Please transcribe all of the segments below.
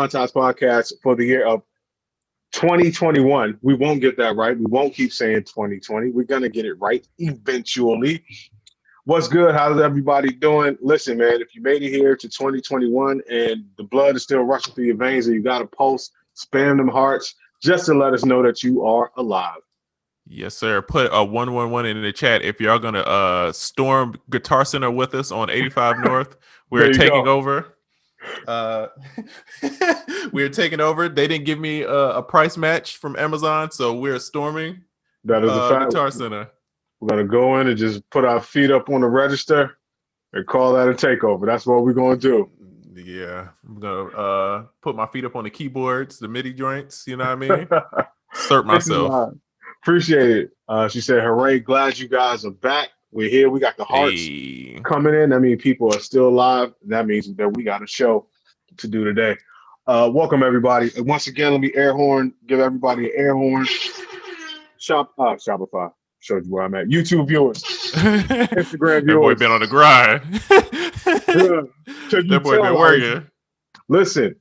UnQuantized podcast for the year of 2021. We won't get that right. We won't keep saying 2020. We're going to get it right eventually. What's good? How's everybody doing? Listen, man, if you made it here to 2021 and the blood is still rushing through your veins and you got a pulse, spam them hearts just to let us know that you are alive. Yes, sir. Put a 111 in the chat if y'all going to storm Guitar Center with us on 85 North. We're taking over. We're taking over. They didn't give me a price match from Amazon, so we're storming that is a fact. Guitar Center. We're going to go in and just put our feet up on the register and call that a takeover. That's what we're going to do. Yeah. I'm going to put my feet up on the keyboards, the MIDI joints, you know what I mean? Assert myself. Appreciate it. She said, hooray, glad you guys are back. We're here. We got the hearts coming in. That means people are still alive. That means that we got a show to do today. Welcome, everybody. And once again, let me give everybody an air horn. Shopify. Showed you where I'm at. YouTube viewers. Instagram viewers. That boy been on the grind. That boy been working. Listen,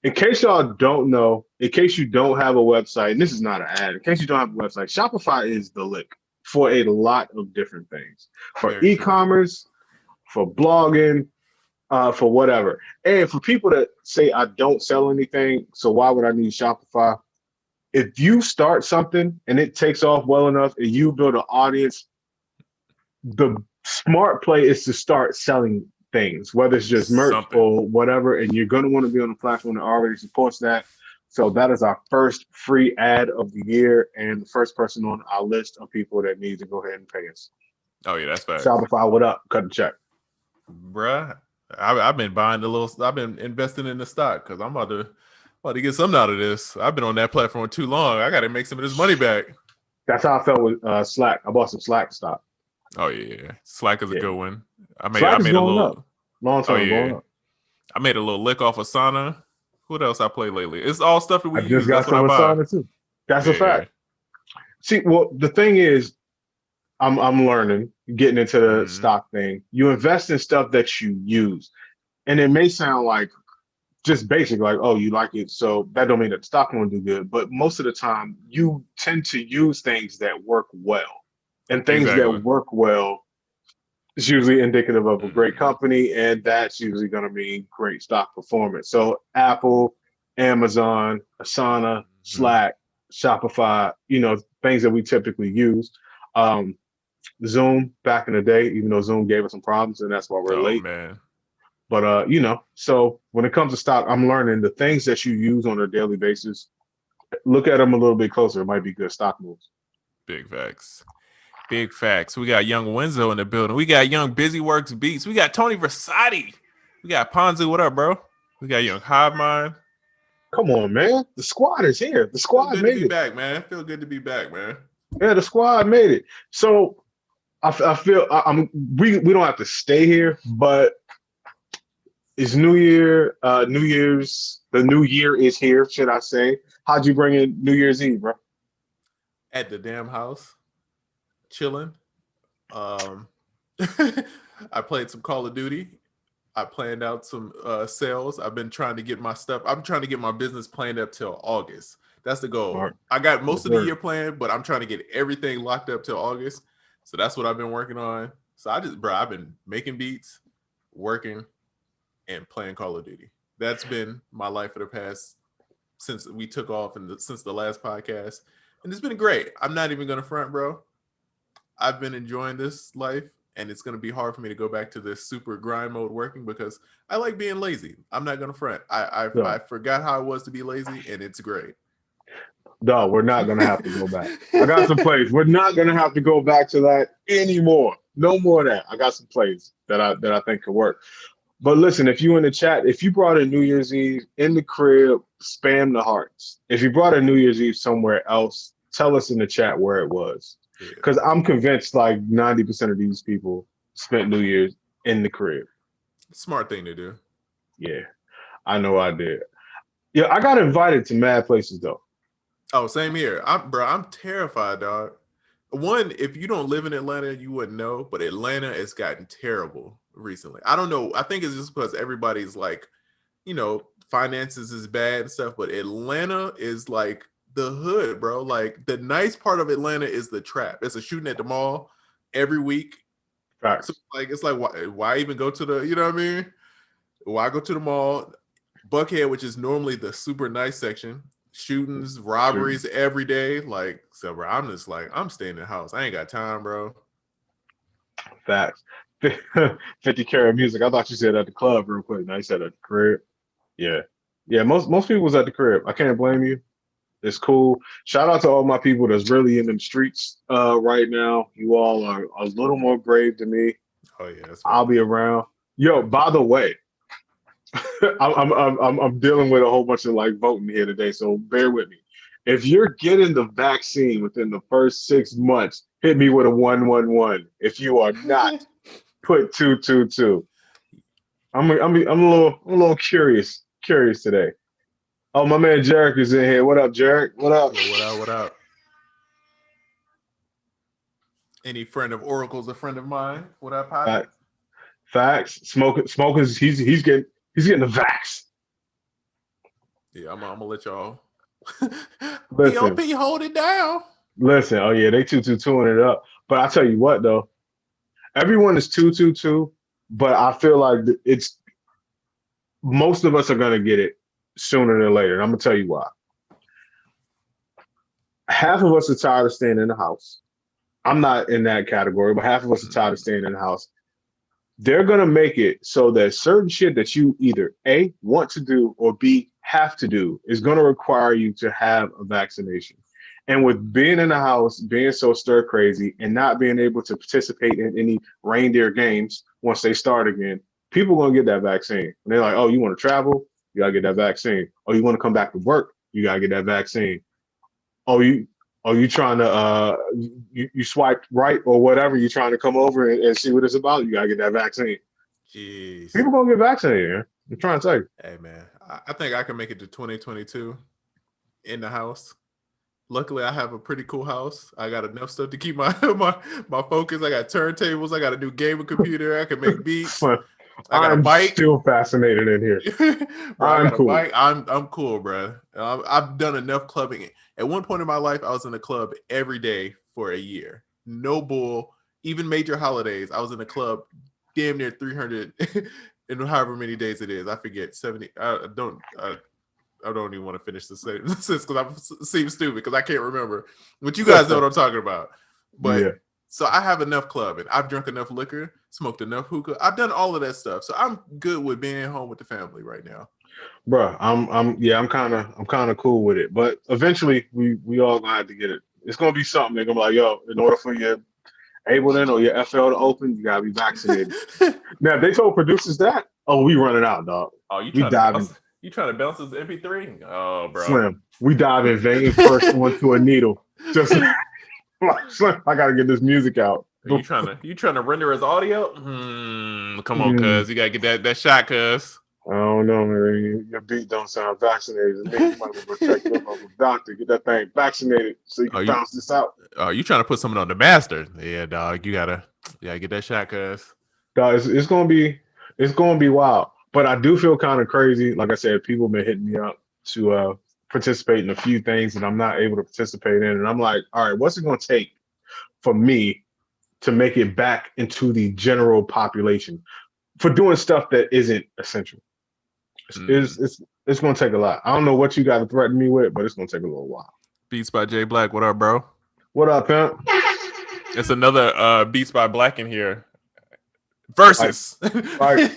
in case y'all don't know, in case you don't have a website, and this is not an ad, in case you don't have a website, Shopify is the lick for a lot of different things. For e-commerce, for blogging, for whatever. And for people that say, I don't sell anything, so why would I need Shopify? If you start something and it takes off well enough and you build an audience, the smart play is to start selling things, whether it's just merch or whatever, and you're going to want to be on a platform that already supports that. So that is our first free ad of the year and the first person on our list of people that need to go ahead and pay us. Oh, yeah, that's fact. Shopify, what up? Cut the check. Bruh, I've been I've been investing in the stock because I'm about to get something out of this. I've been on that platform too long. I got to make some of this money back. That's how I felt with Slack. I bought some Slack stock. Oh, yeah. Slack is a good one. I made a little up. Long time going up. I made a little lick off Asana. What else I played lately? It's all stuff that we use. Just got some Asana too. That's a fact. See, well, the thing is, I'm learning, getting into the stock thing. You invest in stuff that you use. And it may sound like just basic, like, oh, you like it, so that don't mean that the stock won't do good. But most of the time, you tend to use things that work well. And things that work well is usually indicative of a great company, and that's usually going to mean great stock performance. So Apple, Amazon, Asana, Slack, Shopify, things that we typically use. Zoom back in the day, even though Zoom gave us some problems, and that's why we're late. Man. But, so when it comes to stock, I'm learning the things that you use on a daily basis, look at them a little bit closer. It might be good stock moves. Big facts. Big facts. We got young Wenzo in the building. We got young Busy Works Beats. We got Tony Versace. We got Ponzu. What up, bro? We got young Hive Mind. Come on, man. The squad is here. The squad made it. Feel good to be back, man. Feel good to be back, man. Yeah, the squad made it. So I feel we don't have to stay here, but it's New Year. The new year is here, should I say. How'd you bring in New Year's Eve, bro? At the damn house. Chilling. I played some Call of Duty. I planned out some sales. I've been trying to get my stuff. I'm trying to get my business planned up till August. That's the goal. Smart. I got most of the year planned, but I'm trying to get everything locked up till August. So that's what I've been working on. So I've been making beats, working, and playing Call of Duty. That's been my life for the past, since we took off and since the last podcast. And it's been great. I'm not even going to front, bro. I've been enjoying this life, and it's going to be hard for me to go back to this super grind mode working because I like being lazy. I'm not going to front. I forgot how it was to be lazy, and it's great. No, we're not going to have to go back. I got some plays. We're not going to have to go back to that anymore. No more of that. I got some plays that I think could work. But listen, if you in the chat, if you brought a New Year's Eve in the crib, spam the hearts. If you brought a New Year's Eve somewhere else, tell us in the chat where it was. Because I'm convinced like 90% of these people spent New Year's in the crib. Smart thing to do. Yeah, I know I did. Yeah, I got invited to mad places though. Oh, same here. I'm terrified, dog. One, if you don't live in Atlanta, you wouldn't know, but Atlanta has gotten terrible recently. I don't know. I think it's just because everybody's like, finances is bad and stuff, but Atlanta is like the hood, bro. Like the nice part of Atlanta is the trap. It's a shooting at the mall every week. Facts. So like it's like why even go to the, you know what I mean? Why go to the mall? Buckhead, which is normally the super nice section, shootings, robberies every day. Like, so bro, I'm just like, I'm staying in the house. I ain't got time, bro. Facts. 50 carat music. I thought you said at the club real quick. Now you said at the crib. Yeah. Yeah, most people was at the crib. I can't blame you. It's cool. Shout out to all my people that's really in the streets right now. You all are a little more brave than me. Oh yeah, I'll be around. Yo, by the way, I'm dealing with a whole bunch of like voting here today, so bear with me. If you're getting the vaccine within the first 6 months, hit me with a 111. If you are not, put 222. I'm a little curious today. Oh, my man Jarek is in here. What up, Jarek? What up? What up? Any friend of Oracle's a friend of mine. What up, Poppy? Facts. Smokers. He's getting the vax. Yeah, I'm gonna let y'all. Listen, POP, hold it down. Listen. Oh yeah, they 222ing it up. But I tell you what though, everyone is 222. But I feel like it's most of us are gonna get it sooner than later. And I'm gonna tell you why. Half of us are tired of staying in the house. I'm not in that category, but half of us are tired of staying in the house. They're going to make it so that certain shit that you either A, want to do, or B, have to do is going to require you to have a vaccination. And with being in the house, being so stir crazy, and not being able to participate in any reindeer games once they start again, people are going to get that vaccine. And they're like, oh, you want to travel? You got to get that vaccine. Oh, you want to come back to work? You got to get that vaccine. Oh, you trying to you swipe right or whatever, you trying to come over and see what it's about, you gotta get that vaccine. Jeez. People gonna get vaccinated, man. I'm trying to tell you. Hey man, I think I can make it to 2022 in the house. Luckily, I have a pretty cool house. I got enough stuff to keep my focus. I got turntables. I got a new gaming computer. I can make beats. I got a bike. Still fascinated in here. Bro, I got a bike. I'm cool, bro. I've done enough clubbing. At one point in my life, I was in a club every day for a year. No bull. Even major holidays, I was in a club damn near 300 in however many days it is. I forget 70. I don't even want to finish the sentence because I seem stupid because I can't remember. But you guys know what I'm talking about. But yeah. So I have enough clubbing. I've drunk enough liquor, smoked enough hookah. I've done all of that stuff. So I'm good with being home with the family right now. Bro, I'm kind of cool with it. But eventually we all gonna have to get it. It's gonna be something. They're gonna be like, yo, in order for your Ableton or your FL to open, you gotta be vaccinated. Now if they told producers that, oh, we running out, dog. Oh, you trying to bounce this MP3? Oh, bro. Slim, we diving vein first onto a needle. Just Slim, I gotta get this music out. Are you trying to render as audio? Come on, cuz you gotta get that shot, cuz. I don't know, man. Your beat don't sound vaccinated. You might want to go check your local doctor. Get that thing vaccinated so you can bounce this out. Oh, you trying to put something on the master? Yeah, dog. You gotta get that shot, cuz. Dog, it's gonna be wild. But I do feel kind of crazy. Like I said, people have been hitting me up to participate in a few things that I'm not able to participate in. And I'm like, all right, what's it gonna take for me to make it back into the general population for doing stuff that isn't essential? It's gonna take a lot. I don't know what you got to threaten me with, but it's gonna take a little while. Beats by J Black. What up, bro? What up, pimp? It's another Beats by Black in here. Versus. Like,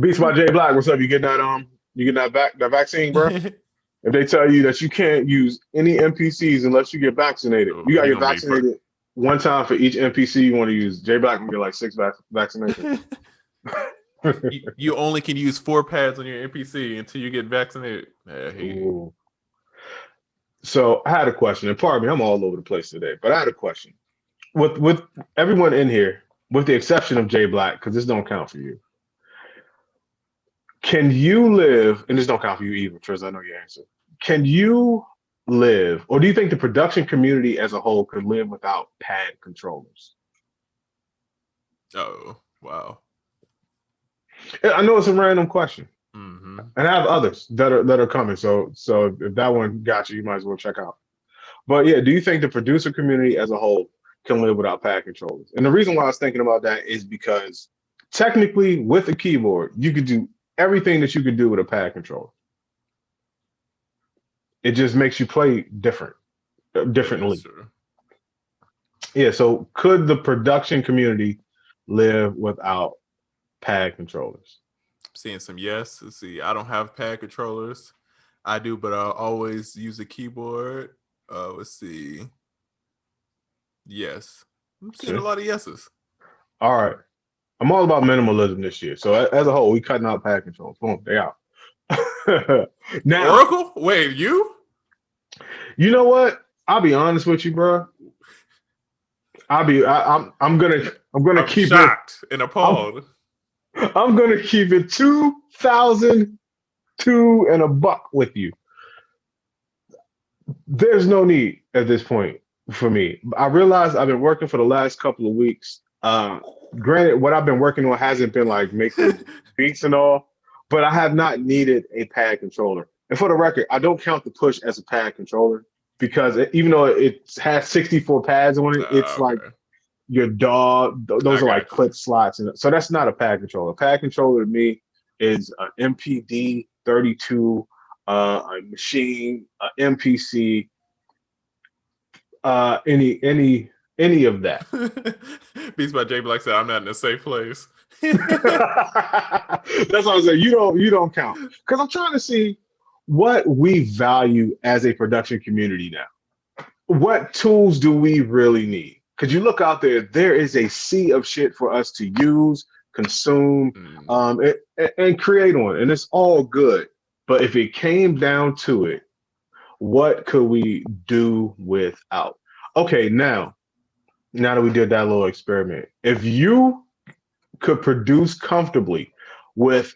Beats by J Black. What's up? You get that vaccine, bro? If they tell you that you can't use any NPCs unless you get vaccinated, you gotta get vaccinated one time for each NPC you want to use. J Black can get like 6 vaccinations. You only can use 4 pads on your NPC until you get vaccinated. So I had a question, and pardon me, I'm all over the place today, but I had a question. With everyone in here, with the exception of J Black, because this don't count for you. Can you live, and this don't count for you either, Triz, I know your answer. Can you live, or do you think the production community as a whole could live without pad controllers? Oh, wow. I know it's a random question. Mm-hmm. And I have others that are coming. So if that one got you, you might as well check out. But yeah, do you think the producer community as a whole can live without pad controllers? And the reason why I was thinking about that is because technically, with a keyboard, you could do everything that you could do with a pad controller. It just makes you play That is differently. true. Yeah. So could the production community live without pad controllers? Seeing some yes. Let's see. I don't have pad controllers. I do, but I always use a keyboard. Let's see. Yes. I'm seeing a See? lot of yeses. All right. I'm all about minimalism this year. So as a whole, we cutting out pad controls. Boom, they out. Now, Oracle? Wait, you? you know what? I'll be honest with you, bro. I'm gonna I'm keep it. shocked and I'm appalled. I'm gonna keep it 2002 and a buck with you. There's no need at this point for me. I realize I've been working for the last couple of weeks. Granted, what I've been working on hasn't been like making beats and all, but I have not needed a pad controller. And for the record, I don't count the push as a pad controller because even though it has 64 pads on it, it's like Okay. your DAW. I Those are like got you. clip slots, and so that's not a pad controller. Pad controller to me is an MPD 32, a machine, MPC, any of that. Beats by J Black said, I'm not in a safe place. That's what I'm saying. You don't count because I'm trying to see what we value as a production community now. What tools do we really need? Because you look out there, there is a sea of shit for us to use, consume, and create on, and it's all good. But if it came down to it, what could we do without? Okay, now that we did that little experiment, if you could produce comfortably with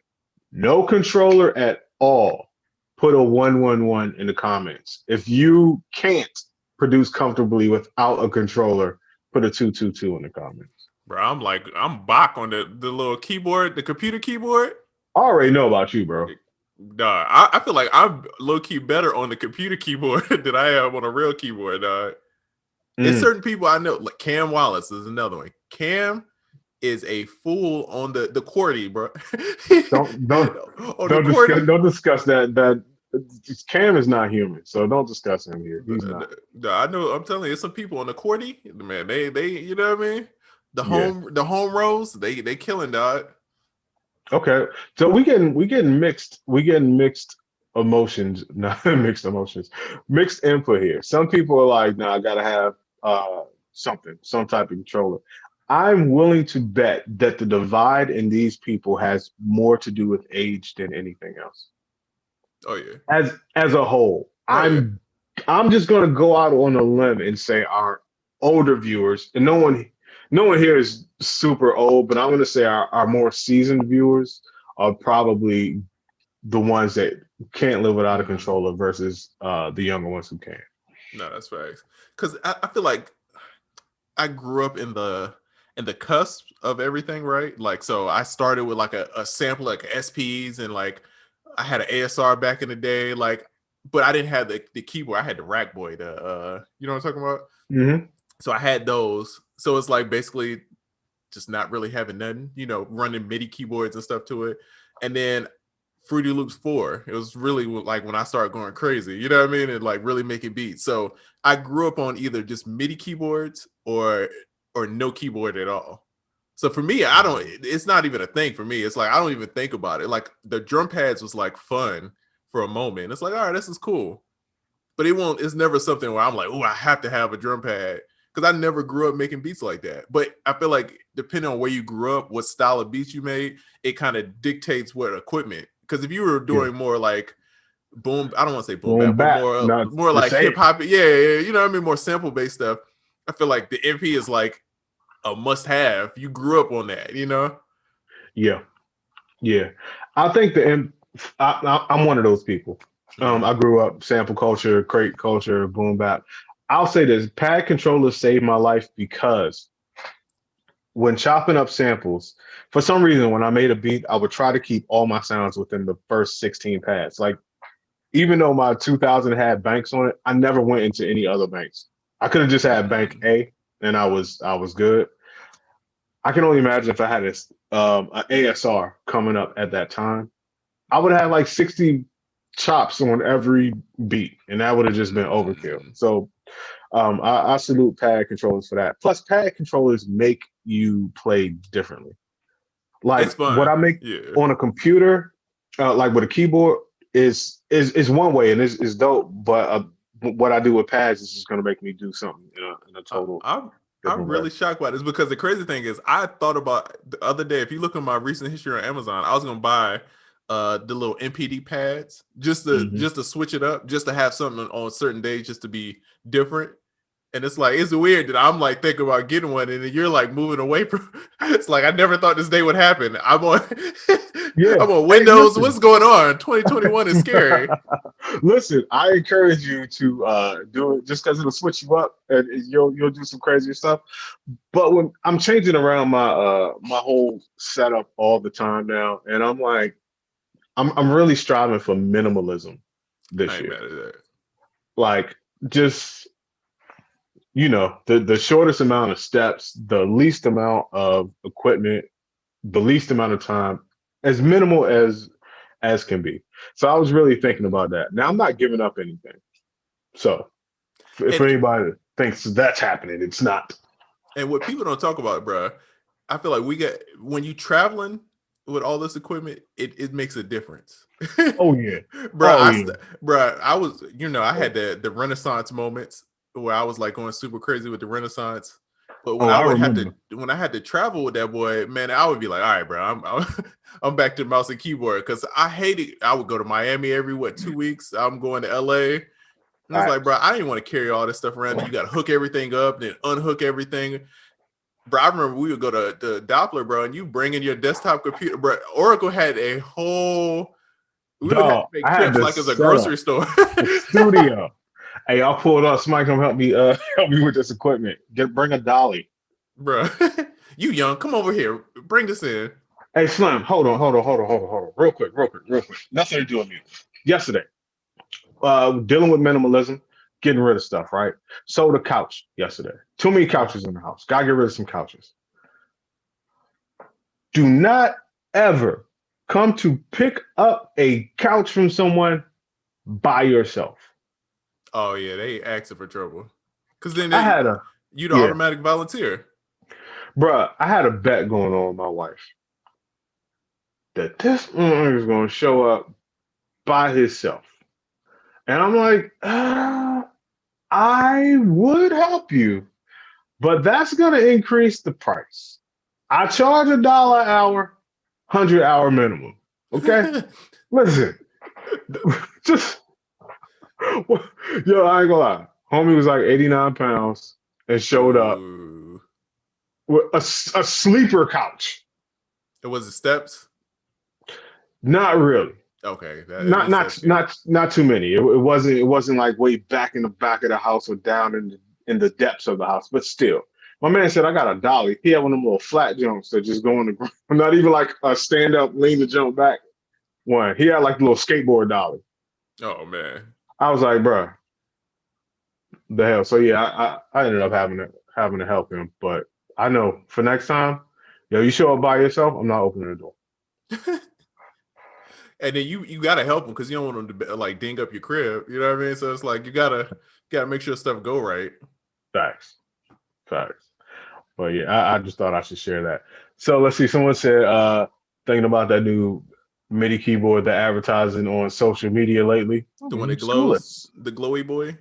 no controller at all, put a 111 in the comments. If you can't produce comfortably without a controller, put a 222 in the comments. Bro, I'm back on the little keyboard, the computer keyboard. I already know about you, bro. Dog, I feel like I'm low key better on the computer keyboard than I am on a real keyboard, dog. There's certain people I know, like Cam Wallace is another one. Cam is a fool on the QWERTY, bro. Don't On the QWERTY. don't discuss that. Cam is not human, so don't discuss him here. He's not. I know. I'm telling you, there's some people on the QWERTY, man. They you know what I mean? The home rows, they killing, dog. Okay, so we getting mixed emotions, not mixed emotions, mixed input here. Some people are like, "Nah, I gotta have some type of controller." I'm willing to bet that the divide in these people has more to do with age than anything else. Oh yeah. As a whole, Yeah. I'm just gonna go out on a limb and say our older viewers, and no one here is super old, but I'm going to say our more seasoned viewers are probably the ones that can't live without a controller versus the younger ones who can. No, that's facts. Because I feel like I grew up in the cusp of everything, right? Like, so I started with like a sample, like SPs, and like I had an ASR back in the day, like, but I didn't have the keyboard. I had the Rackboy, you know what I'm talking about? Mm-hmm. So I had those. So it's like basically just not really having nothing, you know, running MIDI keyboards and stuff to it. And then Fruity Loops 4, it was really like when I started going crazy, you know what I mean? And like really making beats. So I grew up on either just MIDI keyboards or no keyboard at all. So for me, it's not even a thing for me. It's like, I don't even think about it. Like the drum pads was like fun for a moment. It's like, all right, this is cool. But it's never something where I'm like, oh, I have to have a drum pad. Because I never grew up making beats like that. But I feel like depending on where you grew up, what style of beats you made, it kind of dictates what equipment. Because if you were doing more like boom, I don't want to say boom bap, but more like hip hop, you know what I mean, more sample based stuff. I feel like the MP is like a must have. You grew up on that, you know? Yeah. I think I'm one of those people. I grew up sample culture, crate culture, boom bap. I'll say this: pad controllers saved my life because when chopping up samples, for some reason, when I made a beat, I would try to keep all my sounds within the first 16 pads. Like, even though my 2000 had banks on it, I never went into any other banks. I could have just had bank A, and I was good. I can only imagine if I had this an ASR coming up at that time, I would have had like 60 chops on every beat, and that would have just been overkill. So I salute pad controllers for that. Plus, pad controllers make you play differently. Like what I make on a computer, like with a keyboard, is one way, and is dope. But what I do with pads is just going to make me do something in a total. I'm really shocked by this, because the crazy thing is, I thought about the other day, if you look at my recent history on Amazon, I was gonna buy the little MPD pads just to switch it up, just to have something on certain days just to be different. And it's like, it's weird that I'm like thinking about getting one, and then you're like moving away from. It's like, I never thought this day would happen. I'm on I'm on Windows. Hey, what's going on? 2021 is scary. Listen, I encourage you to do it just because it'll switch you up, and you'll do some crazy stuff. But when I'm changing around my my whole setup all the time now, and I'm like, I'm really striving for minimalism this year. Like, just, you know, the shortest amount of steps, the least amount of equipment, the least amount of time, as minimal as can be. So I was really thinking about that. Now, I'm not giving up anything. So if anybody thinks that's happening, it's not. And what people don't talk about, bro, I feel like when you traveling with all this equipment, it makes a difference. Oh yeah, bro. I was, I had the Renaissance moments where I was like going super crazy with the Renaissance. But when when I had to travel with that boy, man, I would be like, all right, bro, I'm back to mouse and keyboard, because I hated. I would go to Miami every 2 weeks. I'm going to LA. And it's like, bro, I didn't want to carry all this stuff around. You got to hook everything up, then unhook everything. Bro, I remember we would go to the Doppler, bro, and you bring in your desktop computer. Bro, Oracle had a whole. We would have to make trips like it's a grocery store. Studio. Hey, I'll pull it up. Somebody come help me with this equipment. Bring a dolly. Bro, you young. Come over here. Bring this in. Hey, Slim, hold on. Real quick. Nothing to do with me. Yesterday, dealing with minimalism, getting rid of stuff, right? Sold a couch yesterday. Too many couches in the house. Gotta get rid of some couches. Do not ever come to pick up a couch from someone by yourself. Oh yeah, they asking for trouble. Because then you the automatic volunteer. Bruh, I had a bet going on with my wife that this man is going to show up by himself. And I'm like, I would help you, but that's going to increase the price. I charge $1 an hour, 100-hour minimum. Okay? Listen, just, yo, I ain't gonna lie. Homie was like 89 pounds and showed up with a sleeper couch. It was the steps? Not really. Okay. Not too many. It wasn't like way back in the back of the house or down in the depths of the house, but still. My man said, I got a dolly. He had one of them little flat jumps that just go on the ground. Not even like a stand up, lean to jump back one. He had like the little skateboard dolly. Oh man. I was like, bro, the hell. So yeah, I ended up having to help him. But I know for next time, you show up by yourself, I'm not opening the door. And then you gotta help him, because you don't want him to like ding up your crib. You know what I mean? So it's like you gotta make sure stuff go right. Facts. But yeah, I just thought I should share that. So let's see. Someone said thinking about that new MIDI keyboard they're advertising on social media lately. The one that glows, the glowy boy.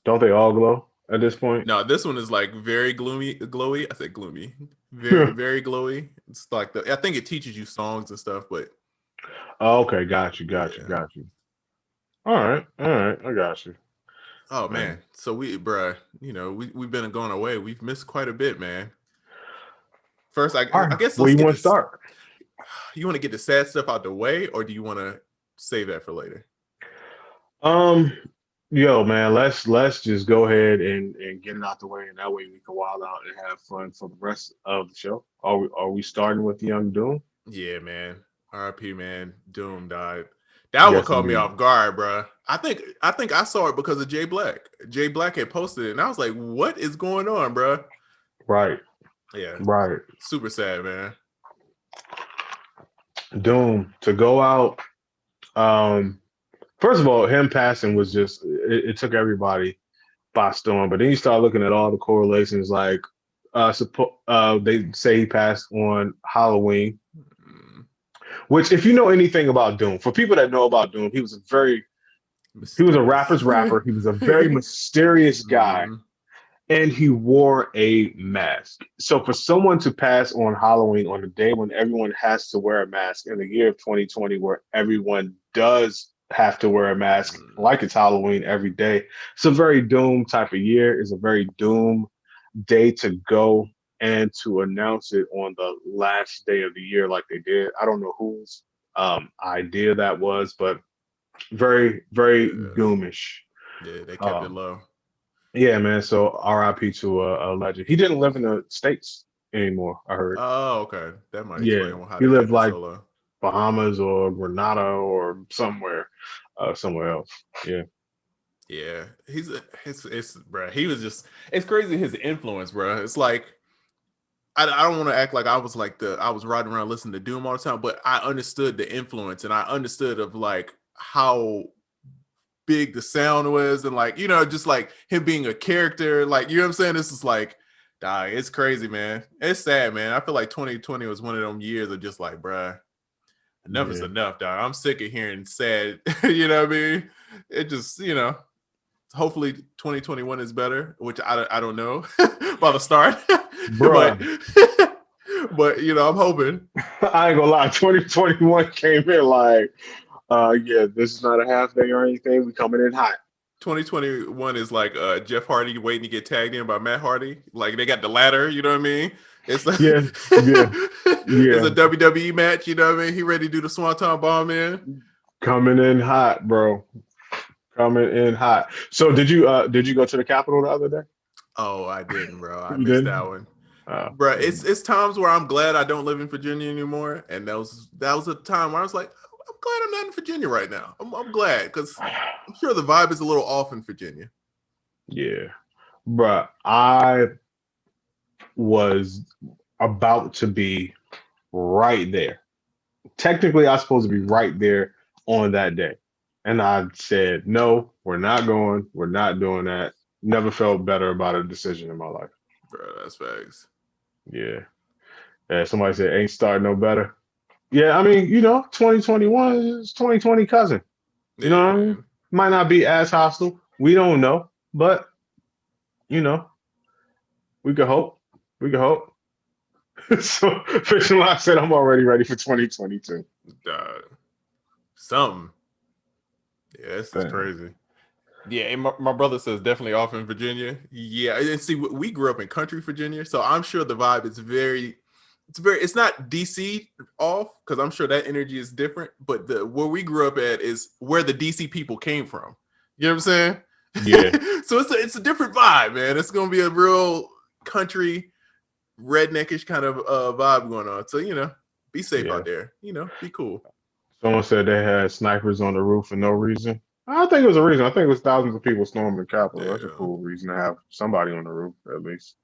Don't they all glow at this point? No, this one is like very glowy. I said gloomy. Very, very glowy. It's like I think it teaches you songs and stuff, but okay, got you. All right, I got you. Oh man, so we've been going away. We've missed quite a bit, man. First, I guess where you want to start? You want to get the sad stuff out the way, or do you want to save that for later? Yo, man, let's just go ahead and get it out the way, and that way we can wild out and have fun for the rest of the show. Are we starting with Young Doom? Yeah, man. R.I.P. man. Doom died. That one Yes, caught me indeed. off guard, bro. I think I saw it because of Jay Black. Jay Black had posted it, and I was like, "What is going on, bro?" Right, Yeah, right. super sad, man. Doom to go out. Um, First of all, him passing was just it took everybody by storm. But then you start looking at all the correlations, like they say he passed on Halloween, Mm, which if you know anything about Doom, for people that know about Doom, he was a mysterious. rapper's rapper. He was a very mysterious guy, Mm, and he wore a mask. So for someone to pass on Halloween on a day when everyone has to wear a mask in the year of 2020, where everyone does have to wear a mask mm, like it's Halloween every day, it's a very Doom type of year. It's a very Doom day to go and to announce it on the last day of the year like they did. I don't know whose idea that was, but very, very yeah, doomish. yeah, they kept it Um, low. yeah, man. So R.I.P. to a legend. He didn't live in the States anymore, I heard. Oh, okay. That might Yeah. explain how He they lived kept it like so low. Bahamas or Grenada or somewhere else. Yeah. Yeah, it's bro. He was just it's crazy his influence, bro. It's like I don't want to act like I was riding around listening to Doom all the time, but I understood the influence and I understood of like how big the sound was and like just like him being a character, like you know what I'm saying. This is like, dog, it's crazy, man. It's sad, man. I feel like 2020 was one of them years of just like, bruh, enough is Yeah. enough, dog. I'm sick of hearing sad. You know what I mean? It just hopefully 2021 is better, which I don't know by the start, but Bruh. I'm hoping I ain't gonna lie, 2021 came in like, yeah, this is not a half day or anything. We coming in hot. 2021 is like Jeff Hardy waiting to get tagged in by Matt Hardy. Like they got the ladder, you know what I mean? It's like Yeah, yeah, it's yeah. a WWE match, you know what I mean? He ready to do the Swanton Bomb in. Coming in hot, bro. Coming in hot. So did you go to the Capitol the other day? Oh, I didn't, bro. I You missed that didn't? one. Oh, Bro, yeah. it's times where I'm glad I don't live in Virginia anymore, and that was a time where I was like, I'm glad I'm not in Virginia right now. I'm glad because I'm sure the vibe is a little off in Virginia. Yeah. Bruh, I was about to be right there. Technically, I was supposed to be right there on that day. And I said, no, we're not going. We're not doing that. Never felt better about a decision in my life. Bro, that's facts. Yeah. Yeah. Somebody said, ain't starting no better. Yeah. I mean, 2021 is 2020 cousin. You know Yeah, what I mean? man. Might not be as hostile. We don't know. But, you know, we could hope. We could hope. So, Fiction Live said, I'm already ready for 2022. Uh, something. Yeah, this is Damn. crazy. Yeah, and my brother says definitely off in Virginia. Yeah, and see, we grew up in country Virginia, so I'm sure the vibe is it's not DC off because I'm sure that energy is different. But the where we grew up at is where the DC people came from. You know what I'm saying? Yeah. So it's a different vibe, man. It's gonna be a real country redneckish kind of vibe going on. So be safe Yeah. out there. Be cool. Someone said they had snipers on the roof for no reason. I don't think it was a reason. I think it was thousands of people storming the Capitol. That's a Yeah, cool reason to have somebody on the roof, at least.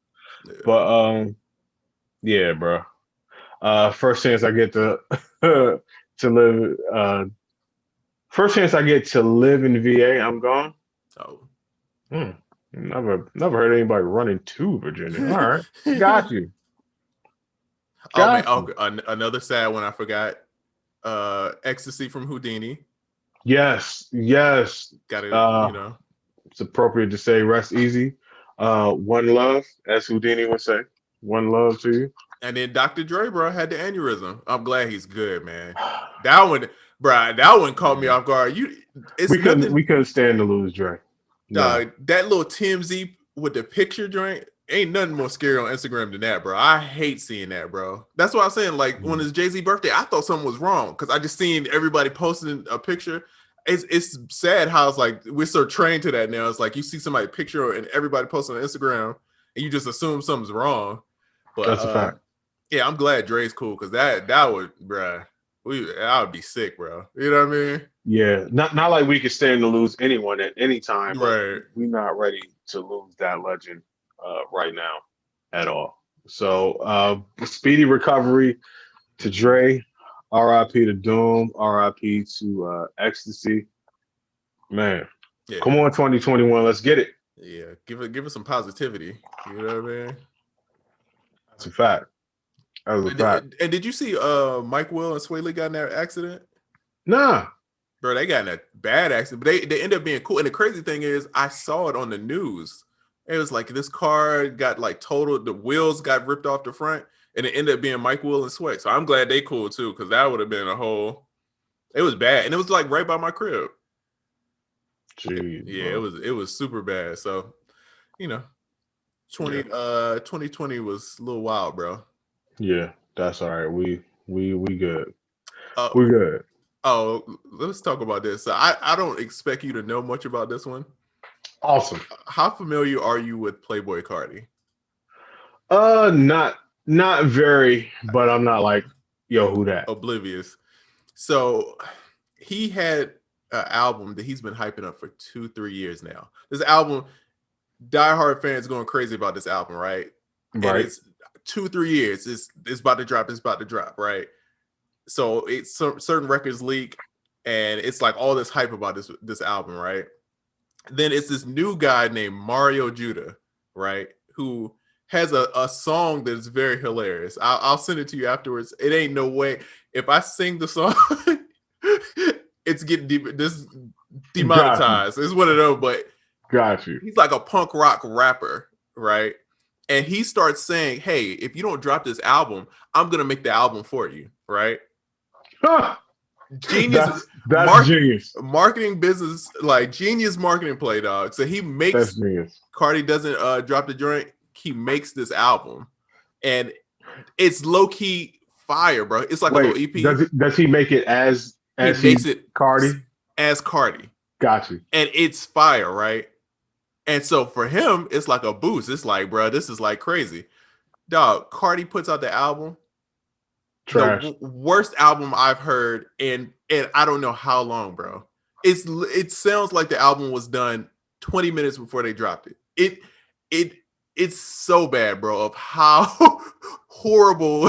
yeah. But yeah, bro. First chance I get to to live first chance I get to live in VA, I'm gone. Oh. Hmm. Never heard anybody running to Virginia. All right. Got you. Oh man, Got you. another sad one I forgot. Ecstasy from Houdini. Yes, yes. Got it, Uh it's appropriate to say rest easy. One love, as Houdini would say. One love to you. And then Dr. Dre, bro, had the aneurysm. I'm glad he's good, man. That one, bro, that one caught me Yeah. off guard. It's We couldn't nothing. we couldn't stand to lose Dre. No. That little TMZ with the picture joint ain't nothing more scary on Instagram than that, bro. I hate seeing that, bro. That's why I was saying, like, when Mm. it's Jay-Z birthday, I thought something was wrong because I just seen everybody posting a picture. it's sad how it's like we're so trained to that now. It's like you see somebody picture and everybody posts on Instagram and you just assume something's wrong. But That's a fact. Yeah, I'm glad Dre's cool because that would, bruh, I would be sick, bro. You know what I mean? Yeah, not like we could stand to lose anyone at any time, but Right. we're not ready to lose that legend right now at all. So speedy recovery to Dre, R.I.P. to Doom, R.I.P. to Ecstasy. Man, Yeah. come on, 2021, let's get it. Yeah, give it some positivity. You know what I mean? That's a fact. That was a fact. And did you see Mike Will and Sway Lee got in that accident? Nah. Bro, they got in a bad accident, but they end up being cool. And the crazy thing is, I saw it on the news. It was like this car got like totaled, the wheels got ripped off the front, and it ended up being Mike Will and Sway. So I'm glad they cool too, because that would have been a whole. It was bad, and it was like right by my crib. Jeez, yeah, bro. it was super bad. So, 2020 was a little wild, bro. Yeah, that's all right. We good. We're good. Oh, let's talk about this. So I don't expect you to know much about this one. Awesome. How familiar are you with Playboi Carti? Not very, but I'm not like, yo, who that? Oblivious. So he had an album that he's been hyping up for 2-3 years now. This album, diehard fans going crazy about this album, right? Right. And it's 2-3 years. It's about to drop. It's about to drop, right? So it's certain records leak, and it's like all this hype about this album, right? Then it's this new guy named Mario Judah, right? Who has a song that is very hilarious. I'll send it to you afterwards. It ain't no way. If I sing the song, it's getting demonetized. It's one of those, but got you. He's like a punk rock rapper, right? And he starts saying, hey, if you don't drop this album, I'm going to make the album for you, right? Huh. Genius. That's genius. Marketing business, like genius marketing play, dog. So he makes, that's genius. Carti doesn't drop the joint. He makes this album. And it's low-key fire, bro. It's like a little EP. Does he make it as he makes it Carti? As Carti. Got you. And it's fire, right? And so for him, it's like a boost. It's like, bro, this is like crazy. Dog, Carti puts out the album. Trash. The worst album I've heard in I don't know how long, bro. It sounds like the album was done 20 minutes before they dropped it. It's so bad, bro, of how horrible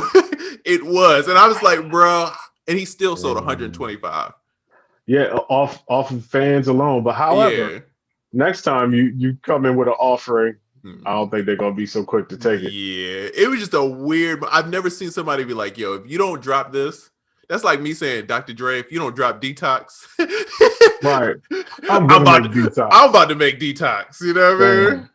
it was. And I was like, bro, and he still sold 125. Yeah, off of fans alone. But however, next time you come in with an offering, I don't think they're gonna be so quick to take it. Yeah, it was just a weird. I've never seen somebody be like, "Yo, if you don't drop this," that's like me saying, "Dr. Dre, if you don't drop Detox, right? I'm about to make Detox." You know what I mean?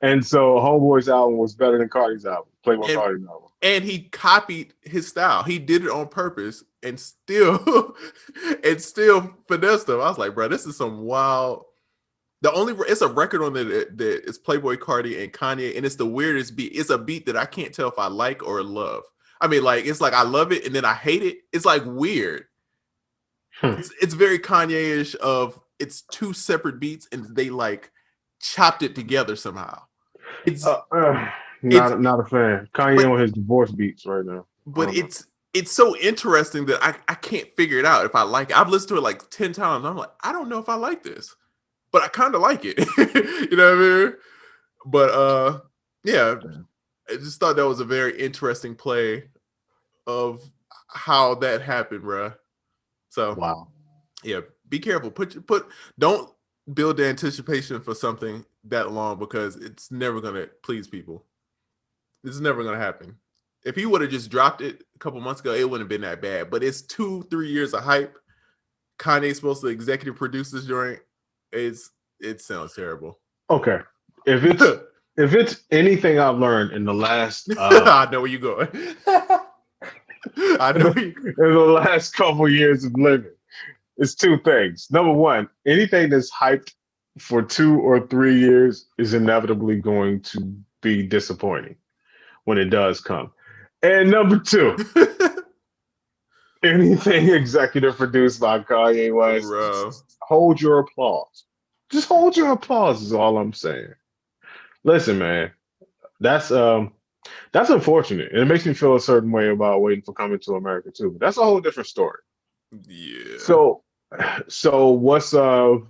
And so, Homeboy's album was better than Carti's album. Playboi Carti's album, and he copied his style. He did it on purpose, and still finessed them. I was like, "Bro, this is some wild." It's a record on that it's Playboi Carti and Kanye, and it's the weirdest beat. It's a beat that I can't tell if I like or love. I mean, like it's like I love it and then I hate it. It's like weird. It's very Kanye-ish of it's two separate beats and they like chopped it together somehow. It's not a fan. Kanye on his divorce beats right now. But it's so interesting that I can't figure it out if I like it. I've listened to it like 10 times. I'm like, I don't know if I like this. But I kind of like it. You know what I mean? But yeah, I just thought that was a very interesting play of how that happened, bro. So wow. Yeah, be careful. Don't build the anticipation for something that long because it's never gonna please people. This is never gonna happen. If he would have just dropped it a couple months ago, it wouldn't have been that bad. But it's 2-3 years of hype. Kanye's supposed to executive produce this joint. It sounds terrible. Okay, if it's anything I've learned in the last, I know where you're going. I know in the last couple years of living, it's two things. Number one, anything that's hyped for 2 or 3 years is inevitably going to be disappointing when it does come. And number two, anything executive produced by Kanye West, hold your applause. Just hold your applause is all I'm saying. Listen, man, that's unfortunate. And it makes me feel a certain way about waiting for Coming to America too. But that's a whole different story. Yeah. So what's so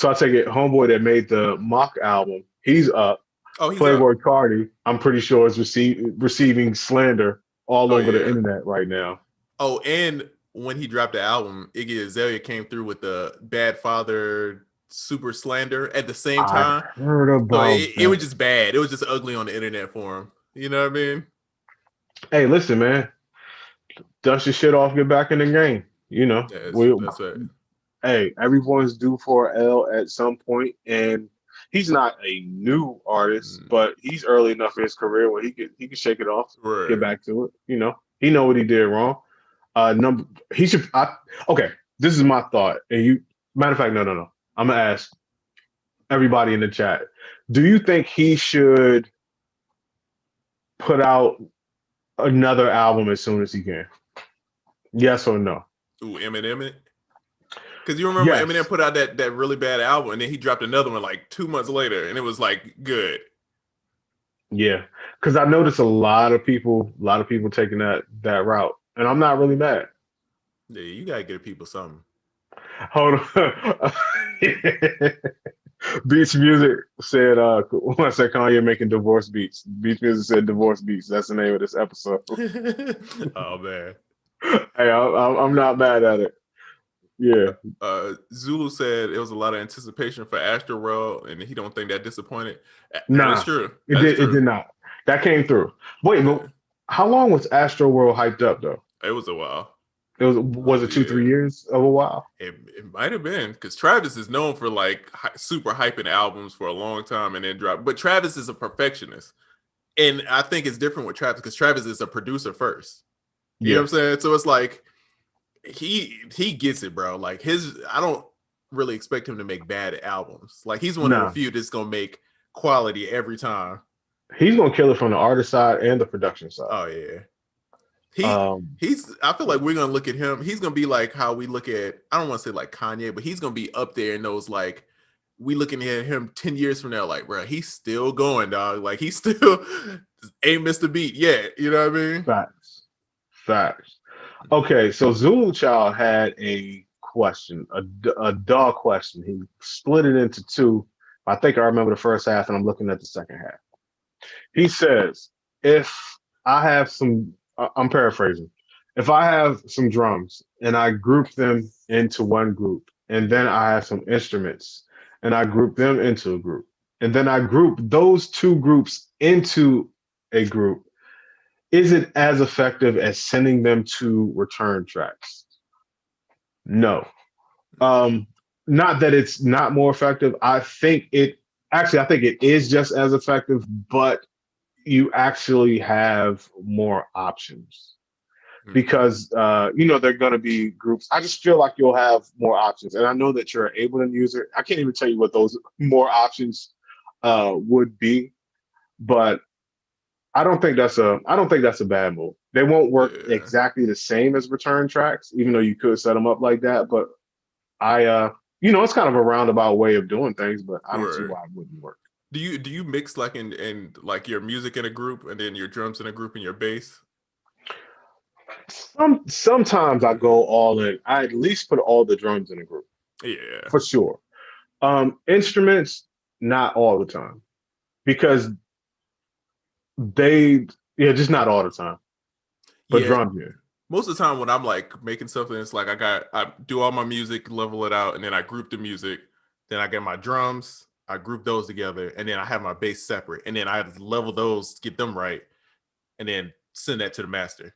I take it homeboy that made the mock album, he's up. Oh, he's Playboi up. Carti, I'm pretty sure is receiving slander all over the internet right now. Oh, and when he dropped the album, Iggy Azalea came through with the Bad Father super slander at the same time. I heard about so that. it was just bad. It was just ugly on the internet for him. You know what I mean? Hey, listen, man. Dust your shit off, get back in the game. You know, That's right. Hey, everyone's due for L at some point, and he's not a new artist, but he's early enough in his career where he could shake it off, get back to it. You know, he know what he did wrong. He should. Okay, this is my thought, and you. Matter of fact, no. I'm gonna ask everybody in the chat. Do you think he should put out another album as soon as he can? Yes or no? Ooh, Eminem. Because you remember Eminem put out that really bad album, and then he dropped another one like 2 months later, and it was like good. Yeah, because I noticed a lot of people taking that route, and I'm not really mad. Yeah, you gotta give people something. Hold on. Beats Music said, when I said Kanye making divorce beats, Beats Music said divorce beats. That's the name of this episode. Oh, man. Hey, I'm not mad at it. Yeah. Zulu said it was a lot of anticipation for Astroworld, and he don't think that disappointed. Nah, that's true. It did not. That came through. Wait, but how long was Astroworld hyped up though? It was a while. Was it 2-3 years of a while? It might have been, because Travis is known for like super hyping albums for a long time and then drop. But Travis is a perfectionist, and I think it's different with Travis because Travis is a producer first. You know what I'm saying? So it's like he gets it, bro. Like I don't really expect him to make bad albums. Like he's one of the few that's gonna make quality every time. He's gonna kill it from the artist side and the production side. Oh yeah. I feel like we're gonna look at him. He's gonna be like how we look at, I don't want to say like Kanye, but he's gonna be up there in those, like, we looking at him 10 years from now, like, bro, he's still going, dog. Like he still ain't missed a beat yet. You know what I mean? Facts. Okay, so Zulu Child had a question, a DAW question. He split it into two. I think I remember the first half, and I'm looking at the second half. He says, if I have some, I'm paraphrasing, if I have some drums and I group them into one group, and then I have some instruments and I group them into a group, and then I group those two groups into a group, is it as effective as sending them to return tracks? No. Not that it's not more effective. I think it is just as effective, but you actually have more options because they're going to be groups. I just feel like you'll have more options, and I know that you're an Ableton user. I can't even tell you what those more options would be, but I don't think that's a bad move. They won't work exactly the same as return tracks, even though you could set them up like that. But it's kind of a roundabout way of doing things, but I don't see why it wouldn't work. Do you mix like in like your music in a group and then your drums in a group and your bass? Sometimes I go all in. I at least put all the drums in a group. Yeah. For sure. Instruments, not all the time. Because just not all the time. But drums, yeah. Most of the time when I'm like making something, it's like I do all my music, level it out, and then I group the music. Then I get my drums, I group those together, and then I have my bass separate. And then I level those, get them right, and then send that to the master.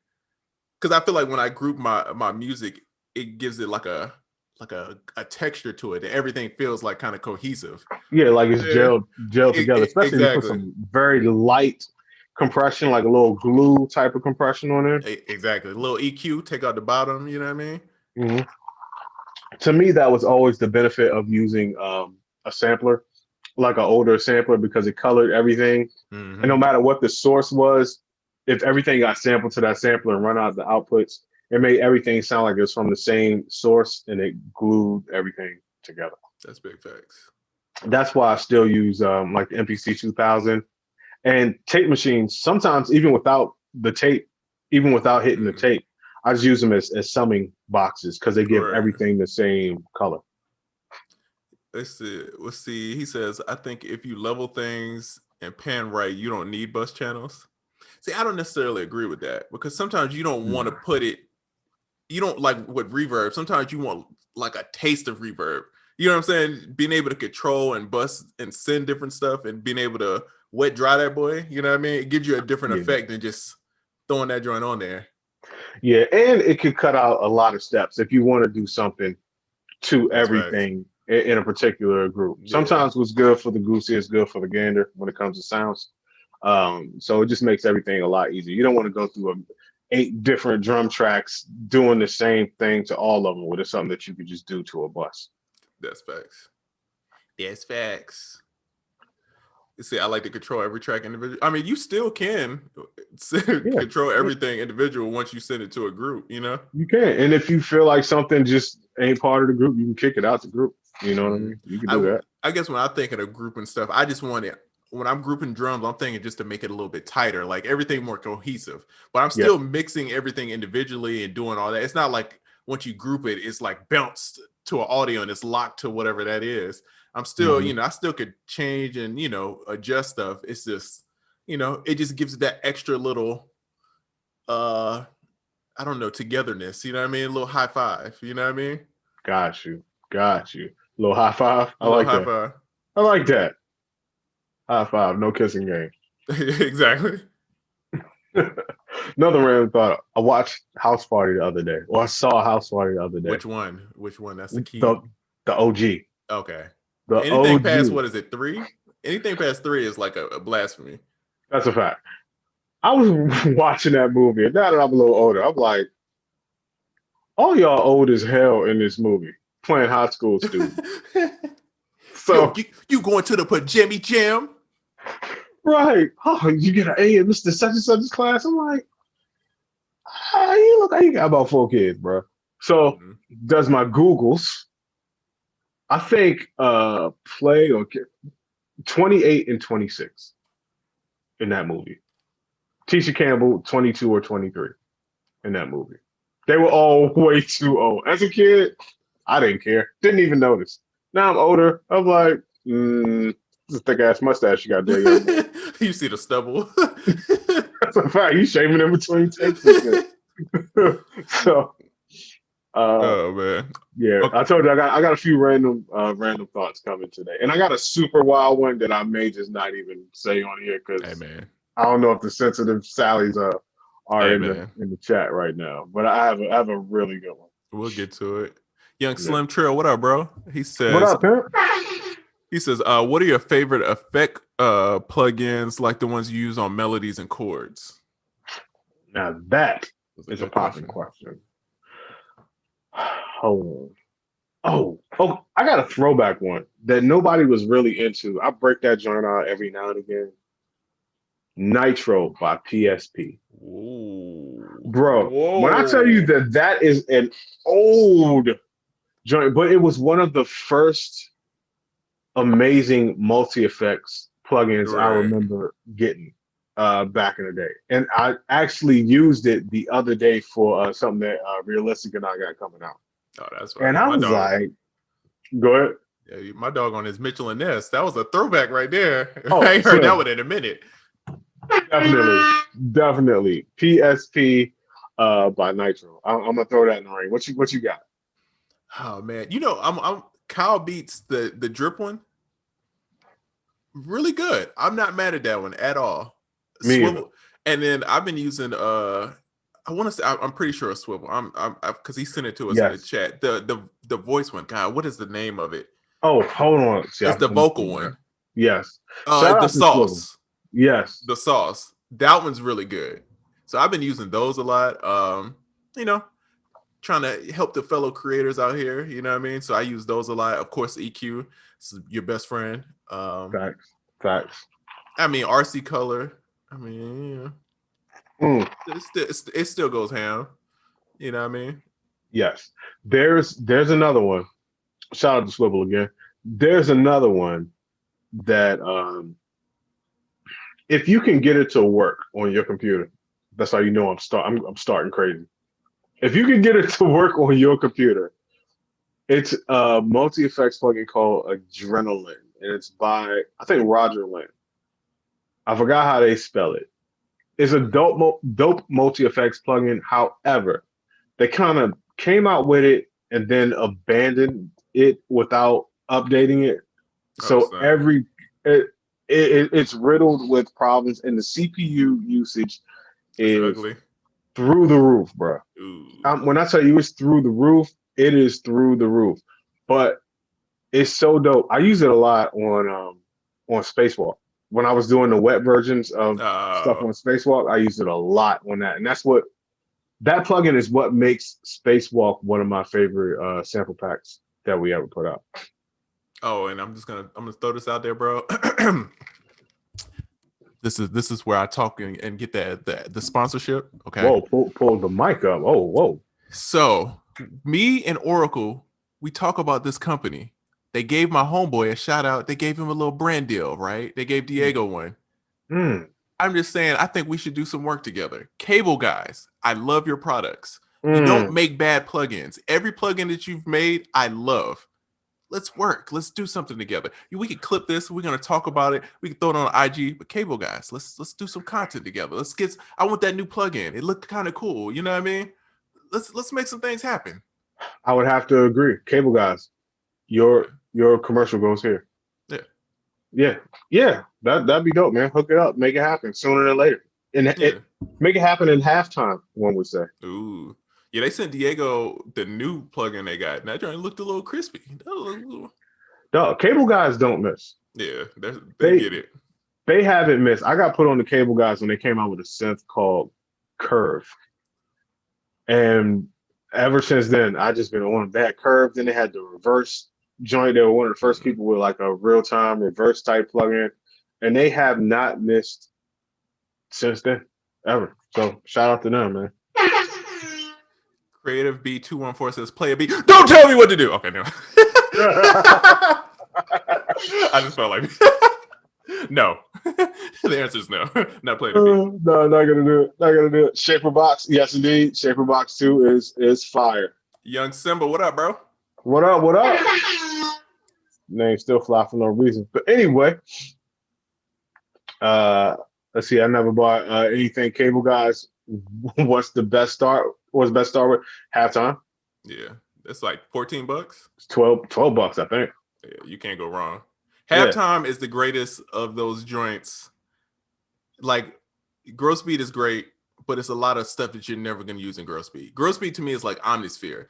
Because I feel like when I group my music, it gives it like a texture to it. Everything feels like kind of cohesive. Yeah, like it's gelled together. Especially if you put some very light compression, like a little glue type of compression on it. Exactly. A little EQ, take out the bottom, you know what I mean? Mm-hmm. To me, that was always the benefit of using a sampler, like an older sampler, because it colored everything. Mm-hmm. And no matter what the source was, if everything got sampled to that sampler and run out the outputs, it made everything sound like it was from the same source, and it glued everything together. That's big facts. That's why I still use like the MPC 2000 and tape machines. Sometimes even without the tape, even without hitting the tape, I just use them as summing boxes because they give everything the same color. Let's see. He says, I think if you level things and pan right, you don't need bus channels. See, I don't necessarily agree with that because sometimes you don't want to put it, you don't like with reverb. Sometimes you want like a taste of reverb. You know what I'm saying? Being able to control and bust and send different stuff and being able to wet dry that boy. You know what I mean? It gives you a different effect than just throwing that joint on there. Yeah, and it could cut out a lot of steps if you want to do something to That's everything in a particular group. Sometimes what's good for the goosey is good for the gander when it comes to sounds. So it just makes everything a lot easier. You don't want to go through 8 different drum tracks doing the same thing to all of them when it's something that you could just do to a bus. That's facts. That's facts. You see, I like to control every track individually. I mean, you still can control everything individual once you send it to a group, you know? You can. And if you feel like something just ain't part of the group, you can kick it out the group. You know what I mean? You can do that. I guess when I think of a group and stuff, I just want it. When I'm grouping drums, I'm thinking just to make it a little bit tighter, like everything more cohesive. But I'm still mixing everything individually and doing all that. It's not like once you group it, it's like bounced to an audio and it's locked to whatever that is. I'm still, you know, I still could change and, you know, adjust stuff. It's just, you know, it just gives that extra little, I don't know, togetherness. You know what I mean? A little high five. You know what I mean? Got you. Little high five. I like that. Five. I like that. High five. No kissing game. Exactly. Another random thought. I watched House Party the other day. Or I saw House Party the other day. Which one? That's the key. The OG. Okay. Anything past, what is it, 3? Anything past 3 is like a blasphemy. That's a fact. I was watching that movie, and now that I'm a little older, I'm like, all y'all old as hell in this movie, playing high school students. So you going to the pajama jam? Right. Oh, you get an A in Mr. Such and Such's class. I'm like, you look like you got about 4 kids, bro. So does my Googles. I think play or 28 and 26 in that movie. Tisha Campbell, 22 or 23 in that movie. They were all way too old. As a kid, I didn't care. Didn't even notice. Now I'm older. I'm like, this is a thick ass mustache you got there. You see the stubble. That's a fact. You shaving in between takes. So, oh man, yeah. Okay. I told you I got a few random thoughts coming today, and I got a super wild one that I may just not even say on here because I don't know if the sensitive Sallies are in the chat right now. But I have a really good one. We'll get to it. Young Slim Trill, what up, bro? He says, "What up, pimp?" He says, "What are your favorite effect plugins like the ones you use on melodies and chords?" Now that is a popping question. Hold on. Oh, I got a throwback one that nobody was really into. I break that joint out every now and again. Nitro by PSP. Ooh. Bro, when I tell you that is an old joint, but it was one of the first amazing multi-effects plugins I remember getting back in the day. And I actually used it the other day for something that Realistic and I got coming out. Oh, that's right. And I was like, go ahead. Yeah, my dog on his Mitchell and Ness. That was a throwback right there. Oh, I ain't heard that one in a minute. Definitely. PSP by Nitro. I'm gonna throw that in the ring. What you got? Oh man, you know I'm Kyle Beats the drip one. Really good. I'm not mad at that one at all. Swivel. And then I've been using I want to say I'm pretty sure a Swivel. I'm because he sent it to us in the chat. The voice one. God, what is the name of it? Oh, hold on. See, it's the vocal one. Yes. The sauce. Swivel. Yes. The sauce. That one's really good. So I've been using those a lot. You know, trying to help the fellow creators out here. You know what I mean? So I use those a lot. Of course, EQ is your best friend. Facts. I mean, RC Color. I mean, it still goes ham. You know what I mean? Yes. There's another one. shout out to Swivel again. There's another one that if you can get it to work on your computer, that's how you know I'm starting crazy. If you can get it to work on your computer, it's a multi-effects plugin called Adrenaline, and it's by I think Roger Lynn. I forgot how they spell it. It's a dope multi-effects plugin. However, they kind of came out with it and then abandoned it without updating it. Oh, So son. it's riddled with problems, and the CPU usage It's is ugly. through the roof, bro. When I tell you it's through the roof, it is through the roof. But it's so dope. I use it a lot on Spacewalk. When I was doing the wet versions of stuff on Spacewalk, I used it a lot on that, and that's what that plugin is. What makes Spacewalk one of my favorite sample packs that we ever put out. Oh, and I'm gonna throw this out there, bro. This is where I talk and get the sponsorship. Okay. Whoa, pull the mic up. Oh, whoa. So me and Oracle, we talk about this company. They gave my homeboy a shout out. They gave him a little brand deal, right? They gave Diego one. I'm just saying, I think we should do some work together. Cable guys, I love your products. You don't make bad plugins. Every plugin that you've made, I love. Let's work. Let's do something together. We can clip this. We're gonna talk about it. We can throw it on IG. But cable guys, let's do some content together. I want that new plugin. It looked kind of cool. You know what I mean? Let's make some things happen. I would have to agree. Cable guys, your commercial goes here. Yeah. That'd be dope, man. Hook it up, make it happen sooner than later, and make it happen in halftime. One would say. Ooh, yeah. They sent Diego the new plugin they got. And that joint looked a little crispy. No, cable guys don't miss. Yeah, they get it. They haven't missed. I got put on the cable guys when they came out with a synth called Curve, and ever since then, I just been on that Curve. Then they had the reverse joint. They were one of the first people with like a real-time reverse type plugin, and they have not missed since then, ever. So shout out to them, man. Creative B214 says, play a beat. Don't tell me what to do. Okay, no. I just felt like no. The answer is no. Not playing a beat. No, not gonna do it. Not gonna do it. Shaperbox, yes indeed. Shaperbox 2 is fire. Young Simba, what up, bro? What up? Name still fly for no reason. But anyway, let's see. I never bought anything cable guys. What's best start with? Halftime. Yeah. It's like $14. It's $12, I think. Yeah, you can't go wrong. Halftime is the greatest of those joints. Like, Gross Beat is great, but it's a lot of stuff that you're never going to use in Gross Beat. Gross Beat to me is like Omnisphere.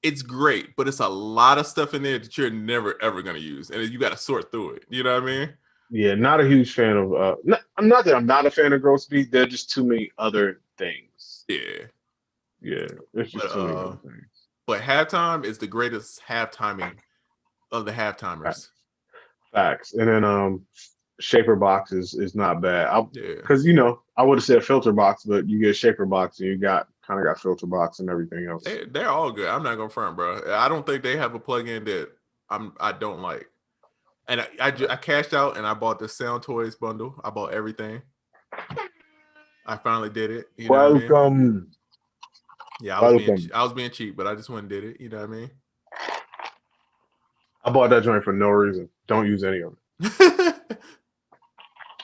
It's great, but it's a lot of stuff in there that you're never, ever going to use. And you got to sort through it. You know what I mean? Yeah, not a huge fan of... not that I'm not a fan of Gross Beat. There are just too many other things. Yeah. There's just too many other things. But halftime is the greatest halftiming of the halftimers. Facts. And then Shaper Box is not bad. Because I would have said Filter Box, but you get Shaper Box and you got Filter Box and everything else. They're all good. I'm not gonna front, bro. I don't think they have a plugin that I don't like. And I cashed out and I bought the Sound Toys bundle. I bought everything. I finally did it. You know what I mean? Yeah, I was being cheap, but I just went and did it. You know what I mean? I bought that joint for no reason. Don't use any of it.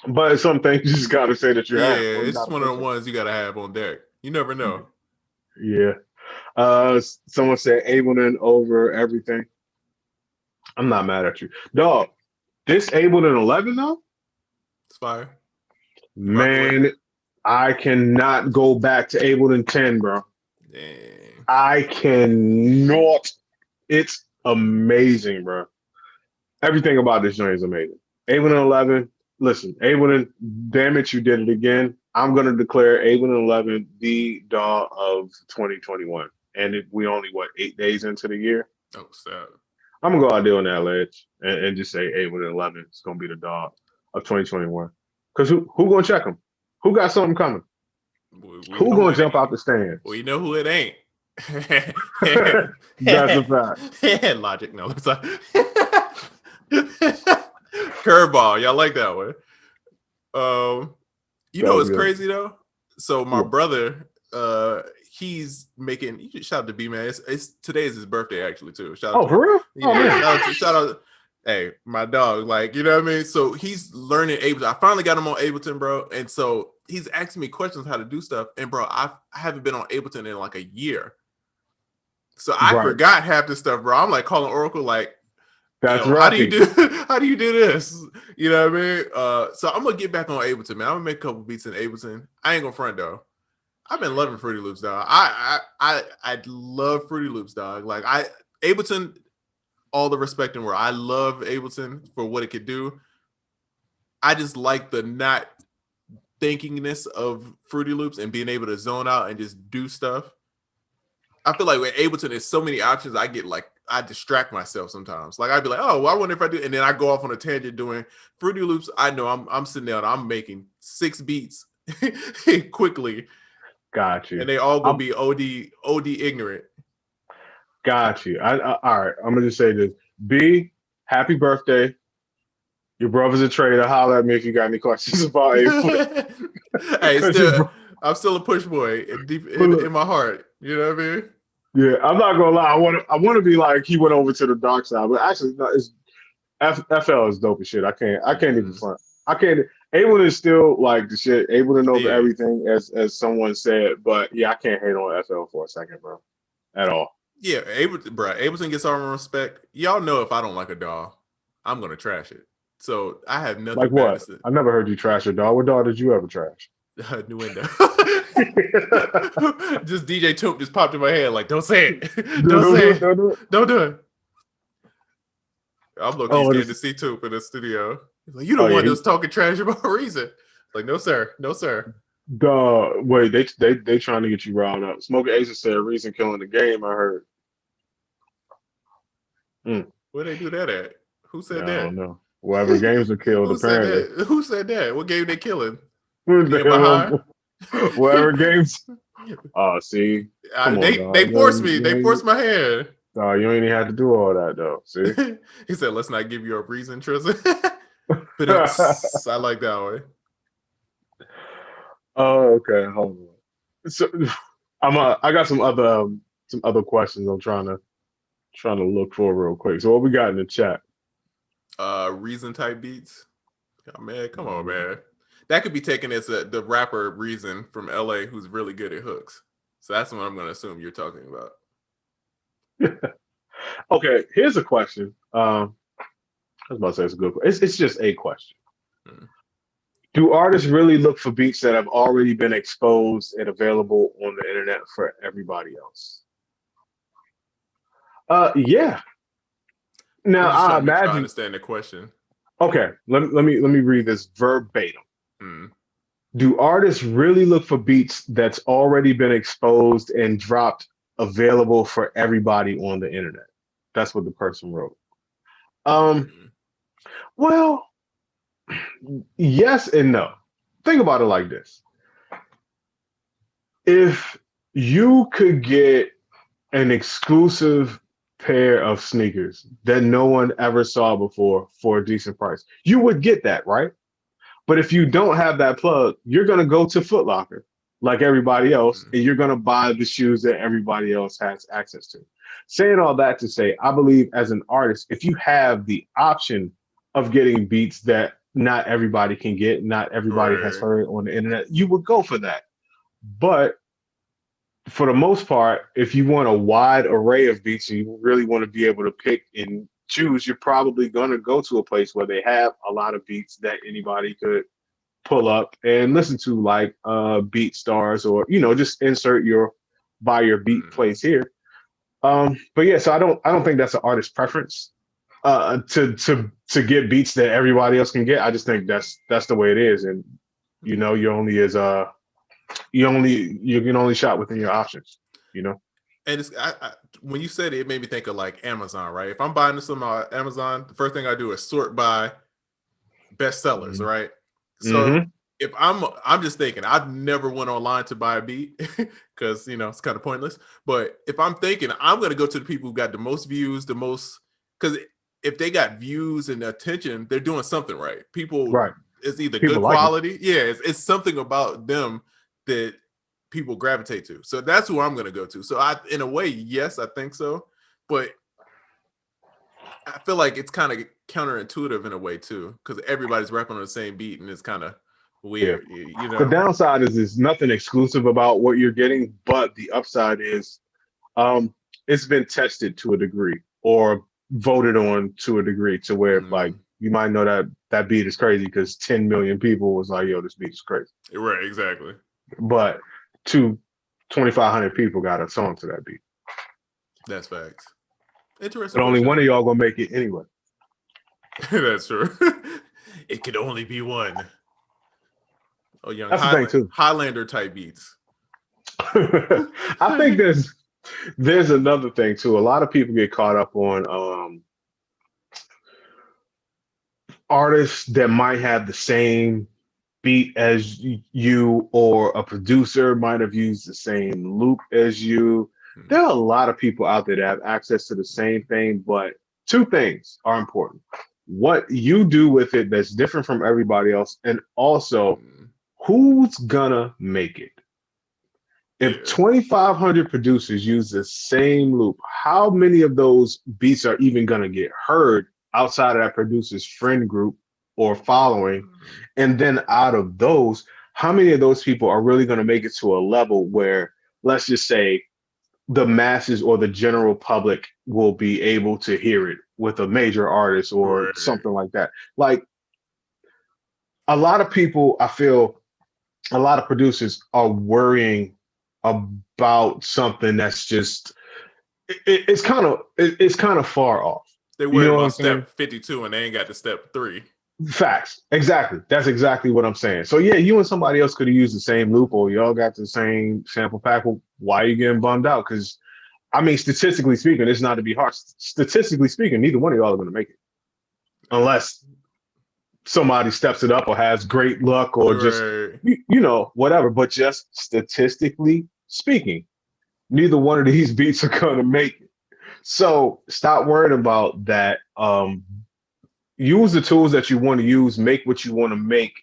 But it's something you just gotta say that you have. Yeah, it's one of the ones you gotta have on deck. You never know. Yeah. Someone said Ableton over everything. I'm not mad at you. Dog, this Ableton 11 though? It's fire. Man, I cannot go back to Ableton 10, bro. Dang. I cannot. It's amazing, bro. Everything about this joint is amazing. Ableton 11, listen, Ableton, damn it, you did it again. I'm going to declare Ableton 11 the DAW of 2021. And we only, 8 days into the year? Oh, sad. I'm going to go out there on that ledge and just say Ableton 11 is going to be the DAW of 2021. Because who going to check them? Who got something coming? Who going to jump out the stands? We know who it ain't. That's a fact. Logic, no. Curveball, y'all like that one? You know what's crazy though? So my brother, he's making. Shout out to B man. It's today is his birthday actually too. Shout out to for real? Yeah, shout out. Hey, my dog, like, you know what I mean? So he's learning Ableton. I finally got him on Ableton, bro. And so he's asking me questions how to do stuff. And bro, I haven't been on Ableton in like a year. So I forgot half the stuff, bro. I'm like calling Oracle, like, that's right. How do you do this? You know what I mean? So I'm gonna get back on Ableton, man. I'm gonna make a couple beats in Ableton. I ain't gonna front though. I've been loving Fruity Loops, dog. I love Fruity Loops, dog. Like Ableton, all the respect in the world. I love Ableton for what it could do. I just like the not thinkingness of Fruity Loops and being able to zone out and just do stuff. I feel like with Ableton, there's so many options. I distract myself sometimes. Like I'd be like, oh, well, I wonder if I do, and then I go off on a tangent doing Fruity Loops. I know I'm sitting there, I'm making 6 beats quickly. Got you. And they all gonna be OD ignorant. Got you. All right. I'm gonna just say this. B, happy birthday. Your brother's a trader. Holler at me if you got any questions about it. Hey, I'm still a push boy deep in my heart. You know what I mean? Yeah, I'm not gonna lie. I want to be like he went over to the dark side, but actually, no, it's FL is dope as shit. I can't even front. I can't. Ableton is still like the shit. Ableton knows everything, as someone said. But yeah, I can't hate on FL for a second, bro, at all. Yeah, Ableton gets all my respect. Y'all know if I don't like a DAW, I'm gonna trash it. So I have nothing. Like what? I never heard you trash a DAW. What DAW did you ever trash? New window. Just DJ Toop just popped in my head. Like, don't say it. Don't say it. Don't do it. I'm looking scared to see Toop in the studio. He's like, you don't want us talking trash about Reason. Like, no sir, no sir. Wait, they trying to get you riled up. Smoking Aces said Reason killing the game. I heard. Where they do that at? Who said that? I don't know. Whatever games are killed. Apparently. Who said that? What game they killing? Whatever games. Oh, see, they forced me. They forced my hand. No, you ain't even have to do all that though. See, he said, "Let's not give you a reason, Triza." But I like that one. Oh, okay. Hold on. So I got some other questions. I'm trying to look for real quick. So what we got in the chat? Reason type beats. Oh, man, come on, man. That could be taken as the rapper Reason from LA who's really good at hooks. So that's what I'm going to assume you're talking about. Okay, here's a question. I was about to say it's a good question. It's just a question. Do artists really look for beats that have already been exposed and available on the internet for everybody else? Yeah. Now I imagine. I understand the question. Okay, let me read this verbatim. Do artists really look for beats that's already been exposed and dropped, available for everybody on the internet? That's what the person wrote. Well, yes and no. Think about it like this. If you could get an exclusive pair of sneakers that no one ever saw before for a decent price, you would get that, right? But if you don't have that plug, you're going to go to Foot Locker like everybody else, and you're going to buy the shoes that everybody else has access to. Saying all that to say, I believe as an artist, if you have the option of getting beats that not everybody can get, not everybody has heard on the internet, you would go for that. But for the most part, if you want a wide array of beats and you really want to be able to pick and choose, you're probably going to go to a place where they have a lot of beats that anybody could pull up and listen to, like BeatStars, or just buy your beat place here. But yeah, so I don't think that's an artist preference to get beats that everybody else can get. I just think that's the way it is, and you can only shop within your options, And it's when you said it made me think of like Amazon, right? If I'm buying this on Amazon, the first thing I do is sort by bestsellers, right? So if I'm just thinking, I've never went online to buy a beat because it's kind of pointless. But if I'm thinking, I'm gonna go to the people who got the most views, the most, because if they got views and attention, they're doing something right. People, Right. it's either People good like it. quality, it's something about them that people gravitate to. So that's who I'm gonna go to. So in a way, yes, I think so, but I feel like it's kind of counterintuitive in a way too, because everybody's rapping on the same beat and it's kind of weird, The downside is there's nothing exclusive about what you're getting, but the upside is it's been tested to a degree or voted on to a degree to where like you might know that beat is crazy because 10 million people was like, yo, this beat is crazy. Right, exactly. But 2,500 people got a song to that beat. That's facts. Interesting. But only one of y'all gonna make it anyway. That's true. It could only be one. Oh, young That's the thing too. Highlander type beats. I think there's another thing too. A lot of people get caught up on artists that might have the same beat as you, or a producer might have used the same loop as you. There are a lot of people out there that have access to the same thing, but two things are important. What you do with it that's different from everybody else, and also who's gonna make it. If 2,500 producers use the same loop, how many of those beats are even gonna get heard outside of that producer's friend group or following? And then out of those, how many of those people are really gonna make it to a level where, let's just say, the masses or the general public will be able to hear it with a major artist or something like that? Like, a lot of people, I feel, a lot of producers are worrying about something that's just it's kind of far off. They worry about step 52 and they ain't got the step 3. Facts. Exactly. That's exactly what I'm saying. So yeah, you and somebody else could have used the same loop, or y'all got the same sample pack. Well, why are you getting bummed out? Because I mean, statistically speaking, it's not to be harsh. Statistically speaking, neither one of y'all are going to make it unless somebody steps it up or has great luck or just whatever. But just statistically speaking, neither one of these beats are going to make it. So stop worrying about that. Use the tools that you want to use, make what you want to make,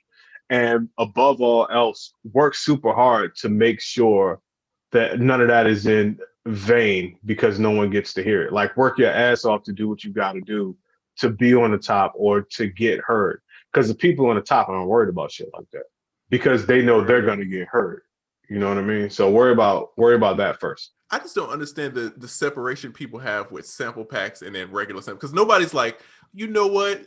and above all else, work super hard to make sure that none of that is in vain because no one gets to hear it. Like, work your ass off to do what you got to do to be on the top or to get heard. Because the people on the top aren't worried about shit like that because they know they're going to get heard. You know what I mean? So worry about that first. I just don't understand the separation people have with sample packs and then regular samples, because nobody's like, you know what?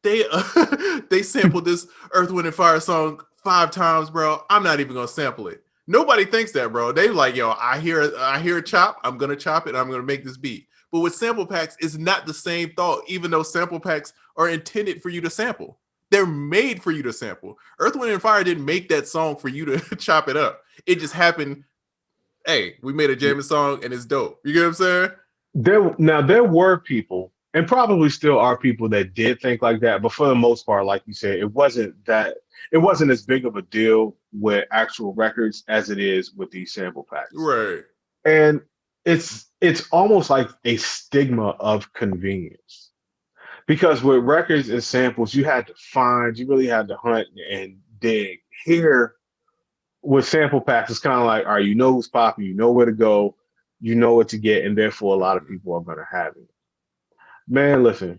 They sampled this Earth, Wind, and Fire song 5 times, bro. I'm not even gonna sample it. Nobody thinks that, bro. They like, yo, I hear a chop, I'm gonna chop it, I'm gonna make this beat. But with sample packs, it's not the same thought, even though sample packs are intended for you to sample. They're made for you to sample. Earth, Wind, and Fire didn't make that song for you to chop it up. It just happened. Hey, we made a jamming song and it's dope. You get what I'm saying? There were people, and probably still are people, that did think like that, but for the most part, like you said, it wasn't as big of a deal with actual records as it is with these sample packs. Right. And it's almost like a stigma of convenience. Because with records and samples, you really had to hunt and dig. Here, with sample packs, it's kind of like, all right, you know who's popping, you know where to go, you know what to get, and therefore a lot of people are going to have it. Man, listen,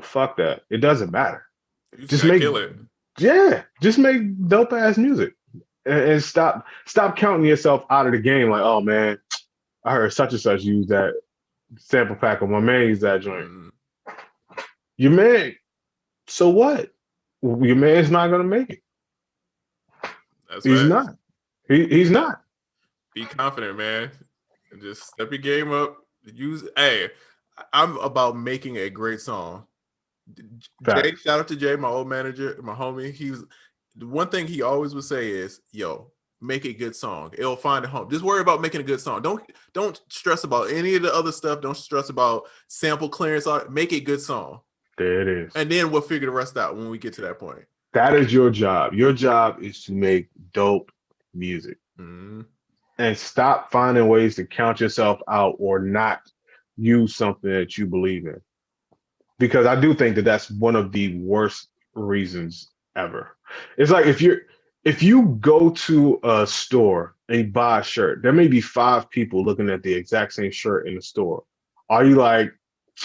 fuck that. It doesn't matter. Just kill it. Yeah, just make dope ass music, and stop counting yourself out of the game. Like, oh man, I heard such and such use that sample pack, or my man used that joint. Your man, so what? Your man's not gonna make it. He's not. He's not. Be confident, man. Just step your game up. Hey, I'm about making a great song. Jay, shout out to Jay, my old manager, my homie. The one thing he always would say is, yo, make a good song. It'll find a home. Just worry about making a good song. Don't stress about any of the other stuff. Don't stress about sample clearance. Make a good song. There it is. And then we'll figure the rest out when we get to that point. That is your job. Your job is to make dope music. Mm-hmm. And stop finding ways to count yourself out or not use something that you believe in. Because I do think that that's one of the worst reasons ever. It's like if you go to a store and you buy a shirt, there may be five people looking at the exact same shirt in the store. Are you like,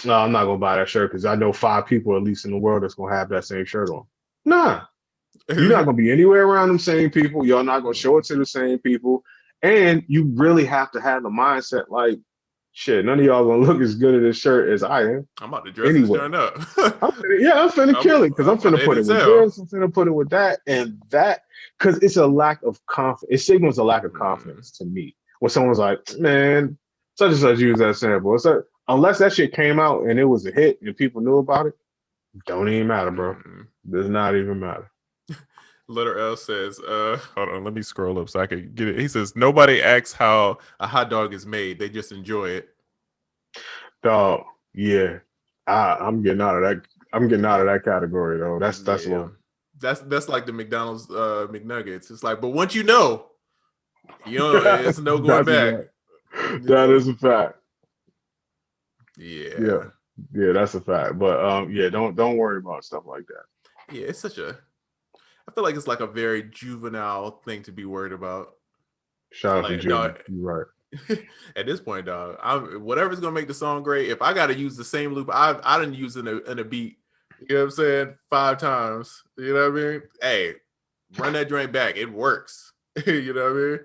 no, I'm not gonna buy that shirt because I know five people at least in the world that's gonna have that same shirt on? Nah, you're not gonna be anywhere around them same people. You're not gonna show it to the same people, and you really have to have the mindset like, shit, none of y'all gonna look as good at this shirt as I am. I'm about to dress this Anyway, joint up. I'm finna kill it because I'm I'm about finna to put hit it with Excel. this, I'm finna put it with that, and that because it's a lack of confidence. It signals a lack of confidence to me when someone's like, man, such and such use that sample. It's like, unless that shit came out and it was a hit and people knew about it, don't even matter, bro. Does not even matter. Letter L says, hold on, let me scroll up so I can get it. He says, nobody asks how a hot dog is made. They just enjoy it. Dog, yeah. I'm getting out of that. I'm getting out of that category though. That's a little. That's like the McDonald's McNuggets. It's like, but once you know, it's no going back. That is a fact. Yeah, that's a fact. But yeah, don't worry about stuff like that. Yeah, it's such a. I feel like it's like a very juvenile thing to be worried about. Shout out to Junior. You're right. At this point, dog, whatever's gonna make the song great. If I got to use the same loop, I didn't use in a beat. You know what I'm saying? 5 times. You know what I mean? Hey, run that joint back. It works. You know what I mean?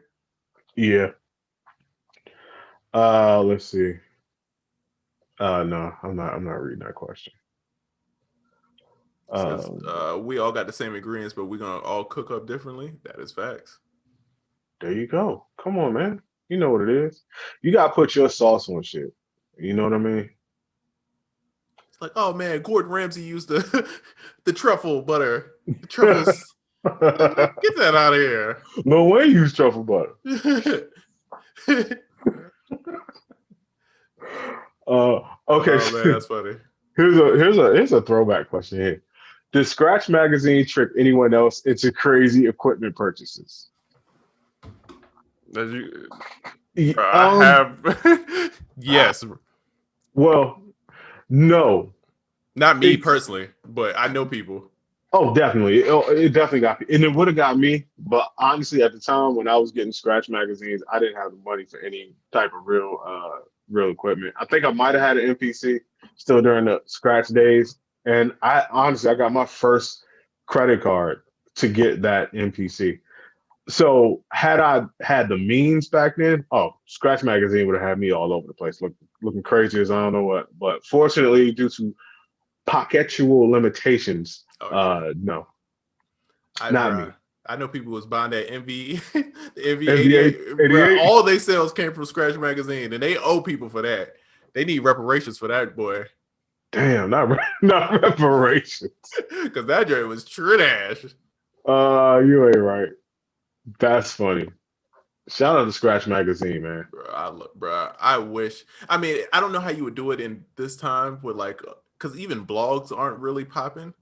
Yeah. Let's see. No, I'm not reading that question. Says, we all got the same ingredients, but we're gonna all cook up differently. That is facts. There you go. Come on, man. You know what it is. You gotta put your sauce on shit. You know what I mean? It's like, oh man, Gordon Ramsay used the truffle butter. The truffles. Get that out of here. No way you use truffle butter. Okay. Oh man, that's funny. Here's a throwback question here. Does Scratch Magazine trick anyone else into crazy equipment purchases? I have yes. Well, no. Not me personally, but I know people. Oh, definitely. It definitely got me. And it would have got me. But honestly, at the time when I was getting Scratch magazines, I didn't have the money for any type of real equipment. I think I might have had an MPC still during the Scratch days. And I got my first credit card to get that MPC. So had I had the means back then, Scratch Magazine would have had me all over the place, looking crazy as I don't know what. But fortunately, due to pocketual limitations, no, not me. I know people was buying that MV, the MV 88. All they sales came from Scratch Magazine, and they owe people for that. They need reparations for that, boy. Damn, not reparations. Because that joint was trash. You ain't right. That's funny. Shout out to Scratch Magazine, man. Bro, I wish. I mean, I don't know how you would do it in this time with because even blogs aren't really popping.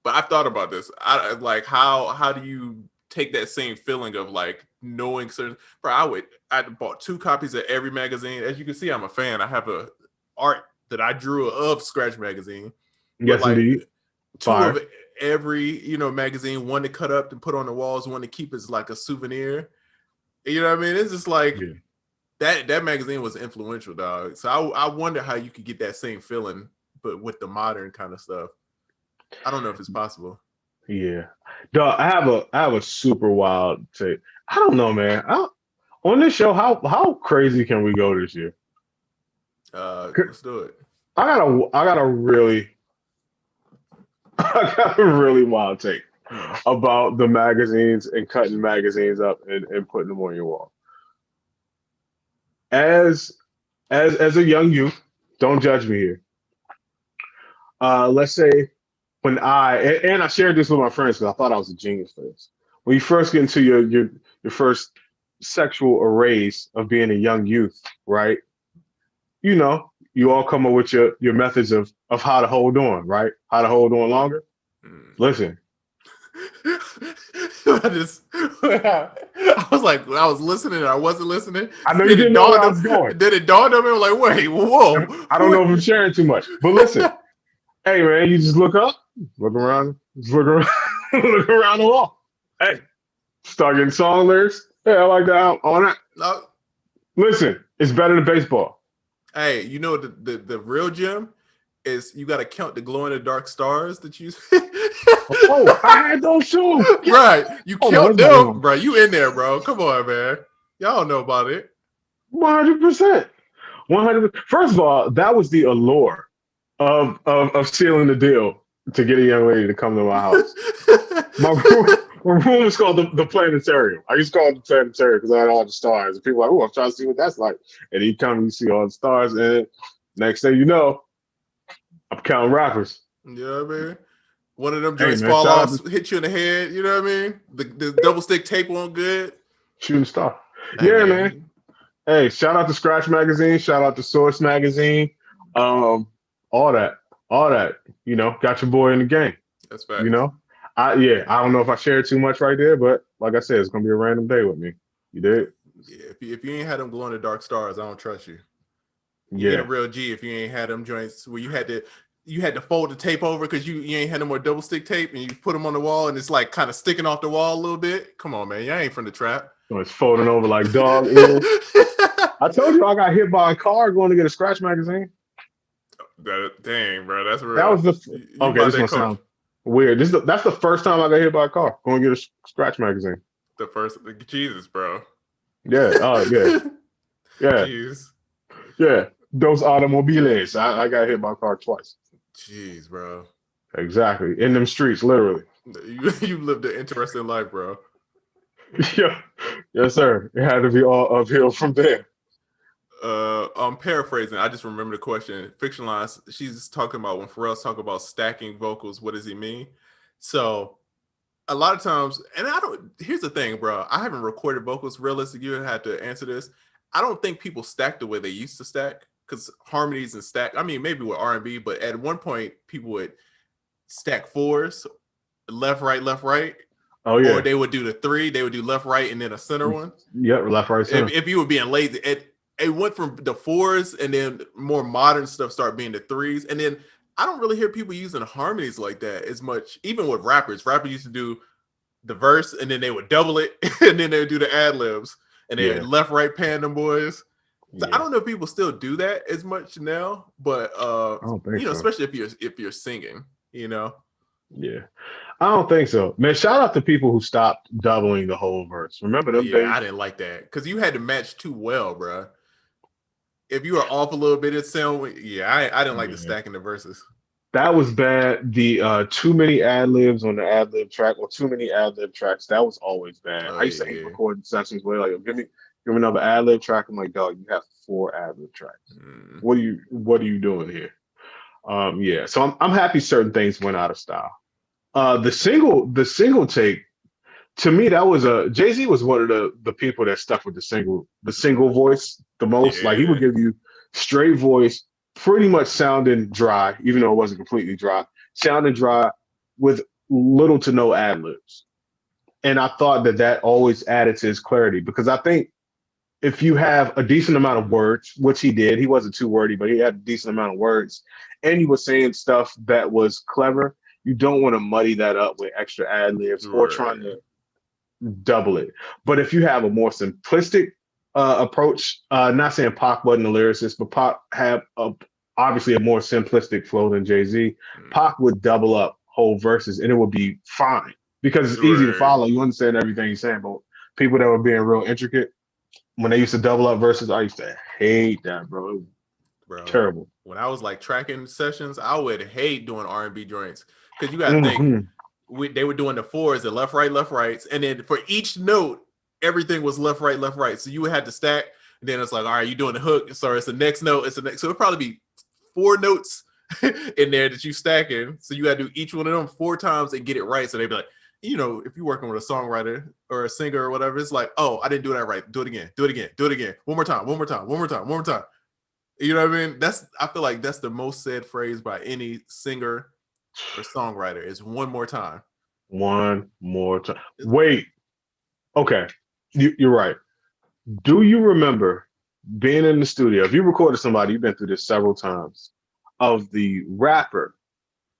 But I've thought about this. How do you take that same feeling of knowing certain? Bro, I bought 2 copies of every magazine. As you can see, I'm a fan. I have a art that I drew of Scratch Magazine. Yes, indeed. 2 of every magazine, one to cut up and put on the walls, one to keep as like a souvenir. You know what I mean? It's just that magazine was influential, dog. So I wonder how you could get that same feeling, but with the modern kind of stuff. I don't know if it's possible. Yeah, dog. I have a super wild take. I don't know, man. On this show, how crazy can we go this year? Let's do it. I got a really wild take about the magazines and cutting magazines up and putting them on your wall. As a young youth, don't judge me here. Let's say when I shared this with my friends because I thought I was a genius for this. When you first get into your first sexual arrays of being a young youth, right? You all come up with your methods of how to hold on, right? How to hold on longer. Listen, I was like, I was listening, I wasn't listening. I know you didn't know where I was going. Then it dawned on me. I was like, wait, whoa. I don't know if I'm sharing too much, but listen, hey man, you just look up, look around, just look around, look around the wall. Hey, start getting song lyrics. Hey, I like that. All that. No. Listen, it's better than baseball. Hey, you know the real gem is you got to count the glow in the dark stars that you. Oh, I had those too. Right, you count no, them, bro. You in there, bro? Come on, man. Y'all know about it. 100%. 100%. First of all, that was the allure of sealing the deal to get a young lady to come to my house. My room was called the planetarium. I used to call it the planetarium because I had all the stars. And people were like, oh, I'm trying to see what that's like. And you come and you see all the stars, and next thing you know, I'm counting rappers. Yeah, man. One of them joints fall off, hit you in the head. You know what I mean? The double stick tape won't good. Shooting star. Hey, yeah, man. Hey, shout out to Scratch Magazine. Shout out to Source Magazine. All that. You know, got your boy in the game. That's fact. You know? I don't know if I shared too much right there, but like I said, it's gonna be a random day with me. You did? Yeah, if you ain't had them glow in the dark stars, I don't trust you. You ain't a real G if you ain't had them joints where you had to fold the tape over because you ain't had no more double stick tape and you put them on the wall and it's like kind of sticking off the wall a little bit. Come on, man. Y'all ain't from the trap. So it's folding over like dog ears. I told you I got hit by a car going to get a Scratch Magazine. Dang, bro. That's real. That was okay, this one sound weird. That's the first time I got hit by a car going to get a Scratch Magazine. The first, Jesus, bro. Yeah. Oh, yeah. Yeah. Jeez. Yeah. Those automobiles. I got hit by a car twice. Jeez, bro. Exactly. In them streets, literally. You lived an interesting life, bro. Yeah. Yes, sir. It had to be all uphill from there. I'm paraphrasing. I just remember the question. Fictionalized. She's talking about when Pharrell's talking about stacking vocals. What does he mean? So a lot of times, and here's the thing, bro. I haven't recorded vocals. Realistic, you have to answer this. I don't think people stack the way they used to stack because harmonies and stack. I mean, maybe with R&B, but at one point, people would stack fours, left, right. Oh yeah. Or they would do the three. They would do left, right, and then a center one. Yep, left, right, center. If you were being lazy, it went from the fours, and then more modern stuff started being the threes, and then I don't really hear people using harmonies like that as much. Even with rappers used to do the verse, and then they would double it, and then they would do the ad libs, and they left, right, pan them boys. So I don't know if people still do that as much now, but I don't think so. especially if you're singing, you know. Yeah, I don't think so, man. Shout out to people who stopped doubling the whole verse. Remember them days? I didn't like that because you had to match too well, bro. If you were off a little bit, it sound. Yeah, I didn't like the stacking the verses. That was bad. The too many ad libs on the ad lib track, or too many ad lib tracks. That was always bad. I used to hate recording sessions where like, give me another ad lib track. I'm like, dog, you have 4 ad lib tracks. What are you doing here? Yeah. So I'm happy certain things went out of style. The single take, to me, that was Jay-Z was one of the people that stuck with the single voice the most. Like he would give you straight voice, pretty much sounding dry, even though it wasn't completely dry, sounding dry with little to no ad libs. And I thought that always added to his clarity, because I think if you have a decent amount of words, which he did, he wasn't too wordy, but he had a decent amount of words, and he was saying stuff that was clever, you don't want to muddy that up with extra ad libs or trying to double it. But if you have a more simplistic approach, not saying Pac wasn't a lyricist, but Pac had obviously a more simplistic flow than Jay-Z. Pac would double up whole verses and it would be fine because it's easy to follow. You understand everything he's saying, but people that were being real intricate, when they used to double up verses, I used to hate that, bro. Terrible. When I was like tracking sessions, I would hate doing R&B joints because you got to think they were doing the fours, the left, rights, and then for each note, everything was left, right. So you would have to stack. And then it's like, all right, you're doing the hook. So it's the next note. It's the next. So it'd probably be 4 notes in there that you stacking. So you got to do each one of them 4 times and get it right. So they'd be like, you know, if you're working with a songwriter or a singer or whatever, it's like, oh, I didn't do that right. Do it again. One more time. You know what I mean? I feel like that's the most said phrase by any singer or songwriter is one more time. One more time. Wait. Okay. You're right. Do you remember being in the studio? If you recorded somebody, you've been through this several times, of the rapper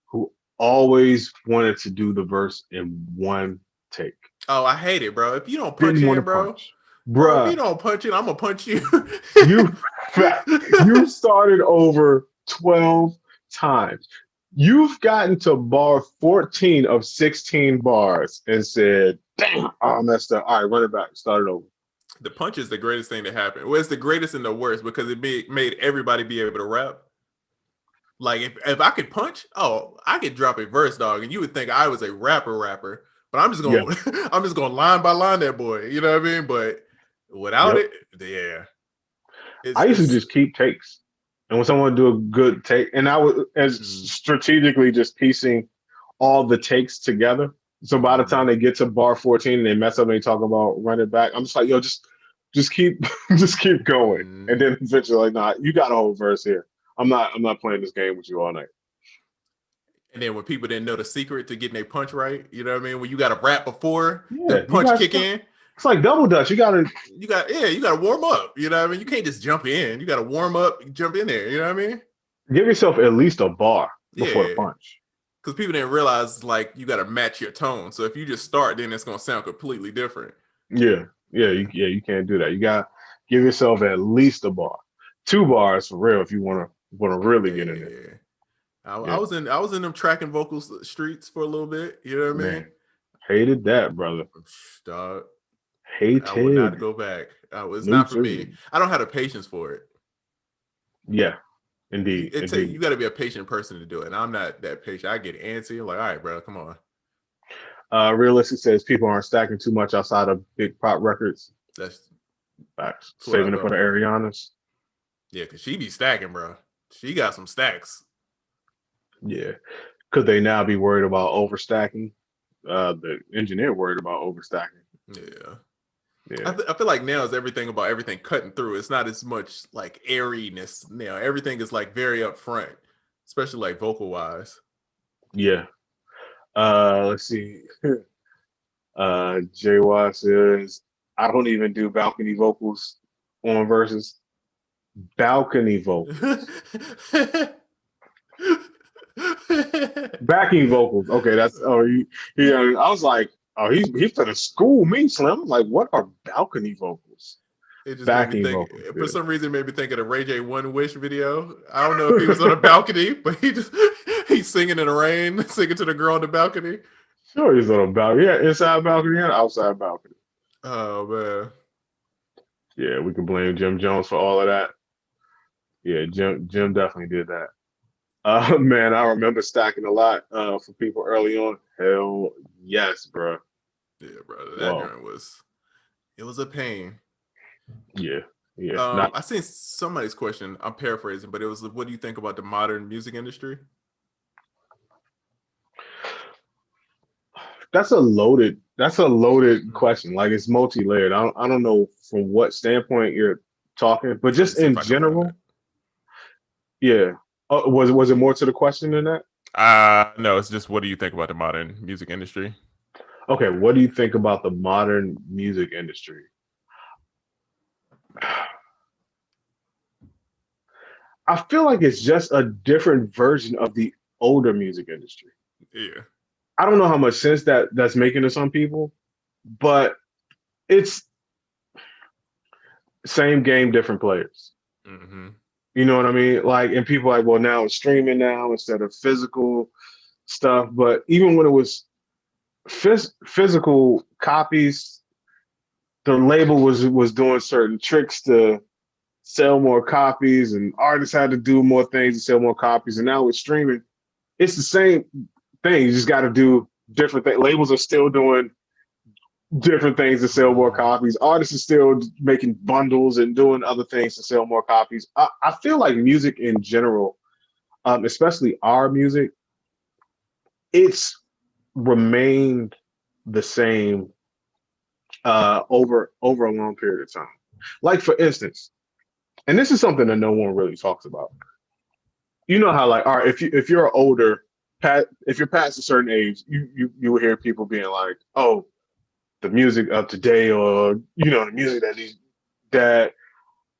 who always wanted to do the verse in one take. Oh, I hate it, bro. If you don't Didn't punch want in, to bro, punch. if you Bruh, don't punch in, I'm gonna punch you. you you started over 12 times. You've gotten to bar 14 of 16 bars and said, damn, I messed up. All right, run it back. Start it over. The punch is the greatest thing to happen. Well, it's the greatest and the worst because it made everybody be able to rap. Like if I could punch, I could drop a verse, dog, and you would think I was a rapper. But I'm just gonna I'm just gonna line by line that boy. You know what I mean? But without it, yeah. I used to just keep takes. And when someone would do a good take, and I was strategically just piecing all the takes together. So by the time they get to bar 14 and they mess up and they talk about run it back, I'm just like, yo, just keep just keep going. And then eventually like, nah, you got a whole verse here. I'm not playing this game with you all night. And then when people didn't know the secret to getting a punch right, you know what I mean? When you got to rap before the Yeah, punch kick in. It's like double dutch. You gotta warm up. You know what I mean? You can't just jump in. You gotta warm up, jump in there. You know what I mean? Give yourself at least a bar before the punch. Because people didn't realize like you gotta match your tone. So if you just start, then it's gonna sound completely different. You can't do that. You gotta give yourself at least a bar. 2 bars for real if you wanna really get in there. I was in them track and vocals streets for a little bit. You know what I mean? Hated that, brother. Dog. Hated. I would not go back. It's not for me. I don't have the patience for it. Yeah, indeed. You got to be a patient person to do it. And I'm not that patient. I get antsy. I'm like, all right, bro, come on. Realistic says people aren't stacking too much outside of big pop records. That's facts. Saving it for the Arianas. Yeah, because she be stacking, bro. She got some stacks. Yeah. Could they now be worried about overstacking? The engineer worried about overstacking. Yeah. I feel like now is everything about everything cutting through. It's not as much like airiness now. Everything is like very upfront, especially like vocal wise. Yeah. Let's see. JY says, I don't even do balcony vocals on verses. Balcony vocals. Backing vocals. Okay, that's I was like, he's finna school me, Slim. Like, what are balcony vocals? It just backing made me think. Vocals, for some reason, it made me think of the Ray J One Wish video. I don't know if he was on a balcony, but he's singing in the rain, singing to the girl on the balcony. Sure, he's on a balcony. Yeah, inside balcony and outside balcony. Oh man. Yeah, we can blame Jim Jones for all of that. Yeah, Jim definitely did that. Man, I remember stacking a lot for people early on. Hell yes, bro. Yeah, bro. That joint was a pain. Yeah. I seen somebody's question. I'm paraphrasing, but it was, what do you think about the modern music industry? That's a loaded question. Like, it's multi-layered. I don't know from what standpoint you're talking, but just in general. Yeah. Oh, was it more to the question than that? No, it's just, what do you think about the modern music industry? Okay, what do you think about the modern music industry? I feel like it's just a different version of the older music industry. Yeah. I don't know how much sense that's making to some people, but it's same game, different players. Mm-hmm. You know what I mean? Like, and people are like, well, now it's streaming now instead of physical stuff. But even when it was physical copies, the label was doing certain tricks to sell more copies, and artists had to do more things to sell more copies. And now with streaming, it's the same thing. You just got to do different things. Labels are still doing different things to sell more copies. Artists are still making bundles and doing other things to sell more copies. I feel like music in general, especially our music, it's remained the same over a long period of time. Like, for instance, and this is something that no one really talks about. You know how, like, all right, if you're older if you're past a certain age, you will hear people being like, "Oh, the music of today, or the music that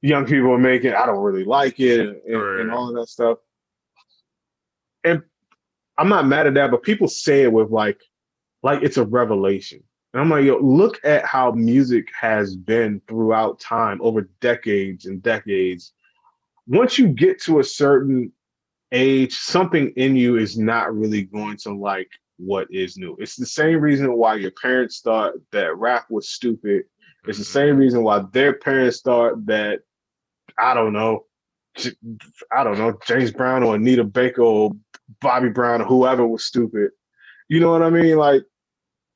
young people are making, I don't really like it," and all of that stuff. And I'm not mad at that, but people say it with like it's a revelation. And I'm like, yo, look at how music has been throughout time over decades and decades. Once you get to a certain age, something in you is not really going to like what is new. It's the same reason why your parents thought that rap was stupid. It's the same reason why their parents thought that, I don't know, James Brown or Anita Baker or Bobby Brown or whoever was stupid. You know what I mean? Like,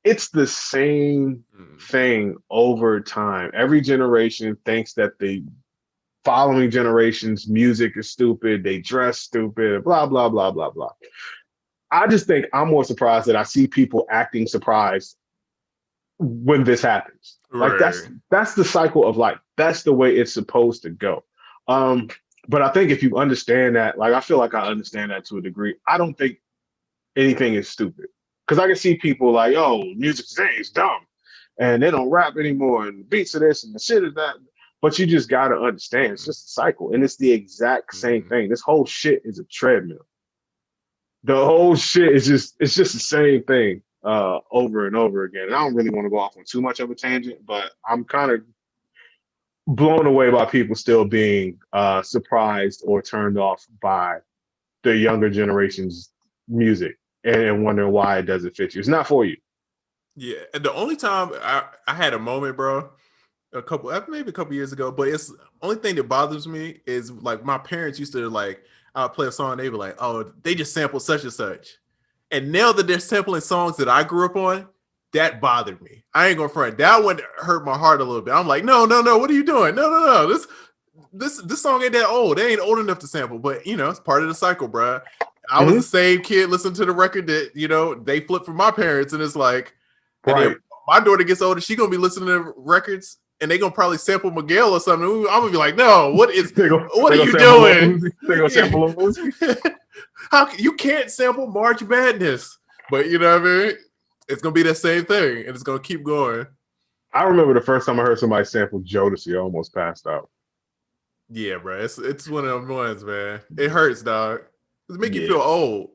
it's the same thing over time. Every generation thinks that the following generation's music is stupid. They dress stupid, blah, blah, blah, blah, blah. I just think I'm more surprised that I see people acting surprised when this happens. Like, that's the cycle of life. That's the way it's supposed to go. But I think if you understand that, like, I feel like I understand that to a degree. I don't think anything is stupid. Because I can see people like, oh, music today is dumb. And they don't rap anymore. And the beats of this and the shit of that. But you just got to understand, it's just a cycle. And it's the exact same thing. This whole shit is a treadmill. The whole shit is it's just the same thing over and over again. And I don't really want to go off on too much of a tangent, but I'm kind of blown away by people still being surprised or turned off by the younger generation's music and wondering why it doesn't fit you. It's not for you. Yeah, and the only time I had a moment, bro, maybe a couple years ago, but it's the only thing that bothers me is like my parents used to like, I'll play a song and they be like, oh, they just sampled such and such. And now that they're sampling songs that I grew up on, that bothered me. I ain't gonna front. That one hurt my heart a little bit. I'm like, no, what are you doing? No. This song ain't that old. They ain't old enough to sample, but it's part of the cycle, bro. I was the same kid listening to the record that, they flipped from my parents, and it's like, and then my daughter gets older, she gonna be listening to records and they gonna probably sample Miguel or something. I'm gonna be like, no, what are you doing? They gonna sample Uzi. How you can't sample March Madness, but you know what I mean? It's gonna be that same thing, and it's gonna keep going. I remember the first time I heard somebody sample Jodeci, I almost passed out. Yeah, bro, it's one of them ones, man. It hurts, dog. It make you feel old.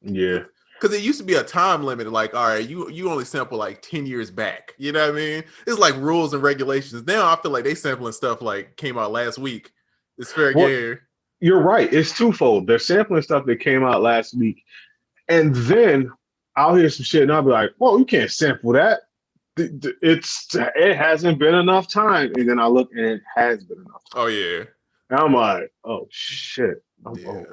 Yeah. Because it used to be a time limit, like, all right, you only sample like 10 years back. You know what I mean? It's like rules and regulations. Now I feel like they sampling stuff like came out last week. It's fair game. You're right. It's twofold. They're sampling stuff that came out last week. And then I'll hear some shit and I'll be like, whoa, you can't sample that. It hasn't been enough time. And then I look and it has been enough time. Oh, yeah. And I'm like, oh, shit. Yeah.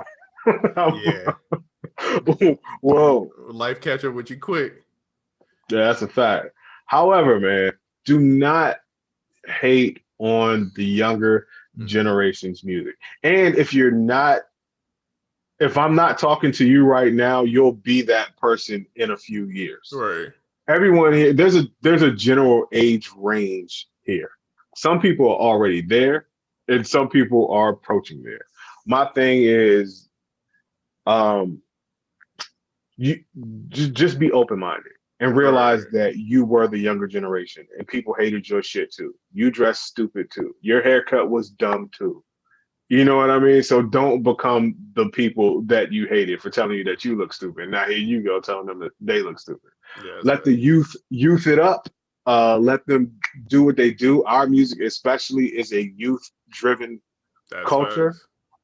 Whoa. Life catch up with you quick. Yeah, that's a fact. However, man, do not hate on the younger generation's music. And if I'm not talking to you right now, you'll be that person in a few years. Right. Everyone here, there's a general age range here. Some people are already there, and some people are approaching there. My thing is, you just be open-minded and realize that you were the younger generation and people hated your shit too. You dressed stupid too. Your haircut was dumb too. You know what I mean? So don't become the people that you hated for telling you that you look stupid. Now here you go telling them that they look stupid. Yeah, let the youth it up. Let them do what they do. Our music especially is a youth-driven culture.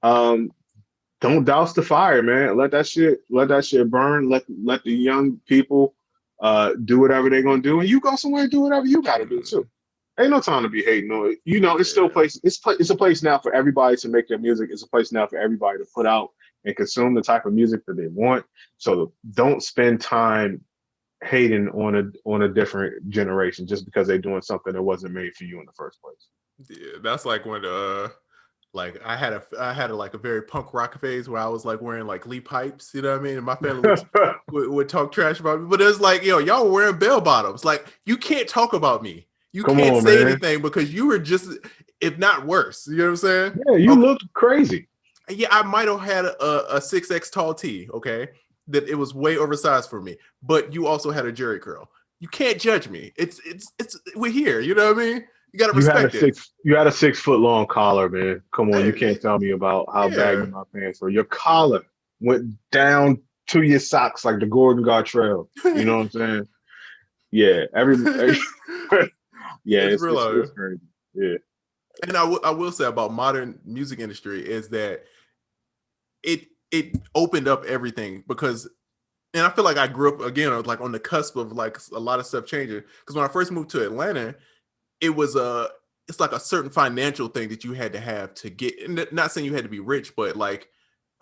Nice. Don't douse the fire, man. Let that shit burn. Let the young people do whatever they're gonna do, and you go somewhere and do whatever you gotta do too. Ain't no time to be hating on it. It's still place. It's a place now for everybody to make their music. It's a place now for everybody to put out and consume the type of music that they want. So don't spend time hating on a different generation just because they're doing something that wasn't made for you in the first place. Yeah, that's like when like I had a very punk rock phase where I was like wearing like Lee pipes, you know what I mean? And my family would talk trash about me, but it's like, y'all were wearing bell bottoms. Like, you can't talk about me. You can't say anything because you were just, if not worse. You know what I'm saying? Yeah, you looked crazy. Yeah, I might have had a 6X tall tee, okay? That it was way oversized for me. But you also had a jerry curl. You can't judge me. It's we're here, you know what I mean? You gotta respect it. You had a 6 foot long collar, man. Come on, you Hey, can't tell me about how baggy yeah. my pants were. Your collar went down to your socks like the Gordon Gartrell. You know what I'm saying? Yeah, yeah, It's real it's out. crazy. Yeah. And I will say about modern music industry is that it opened up everything because, and I feel like I grew up again like on the cusp of like a lot of stuff changing. Because when I first moved to Atlanta, it's like a certain financial thing that you had to have to get. And not saying you had to be rich, but like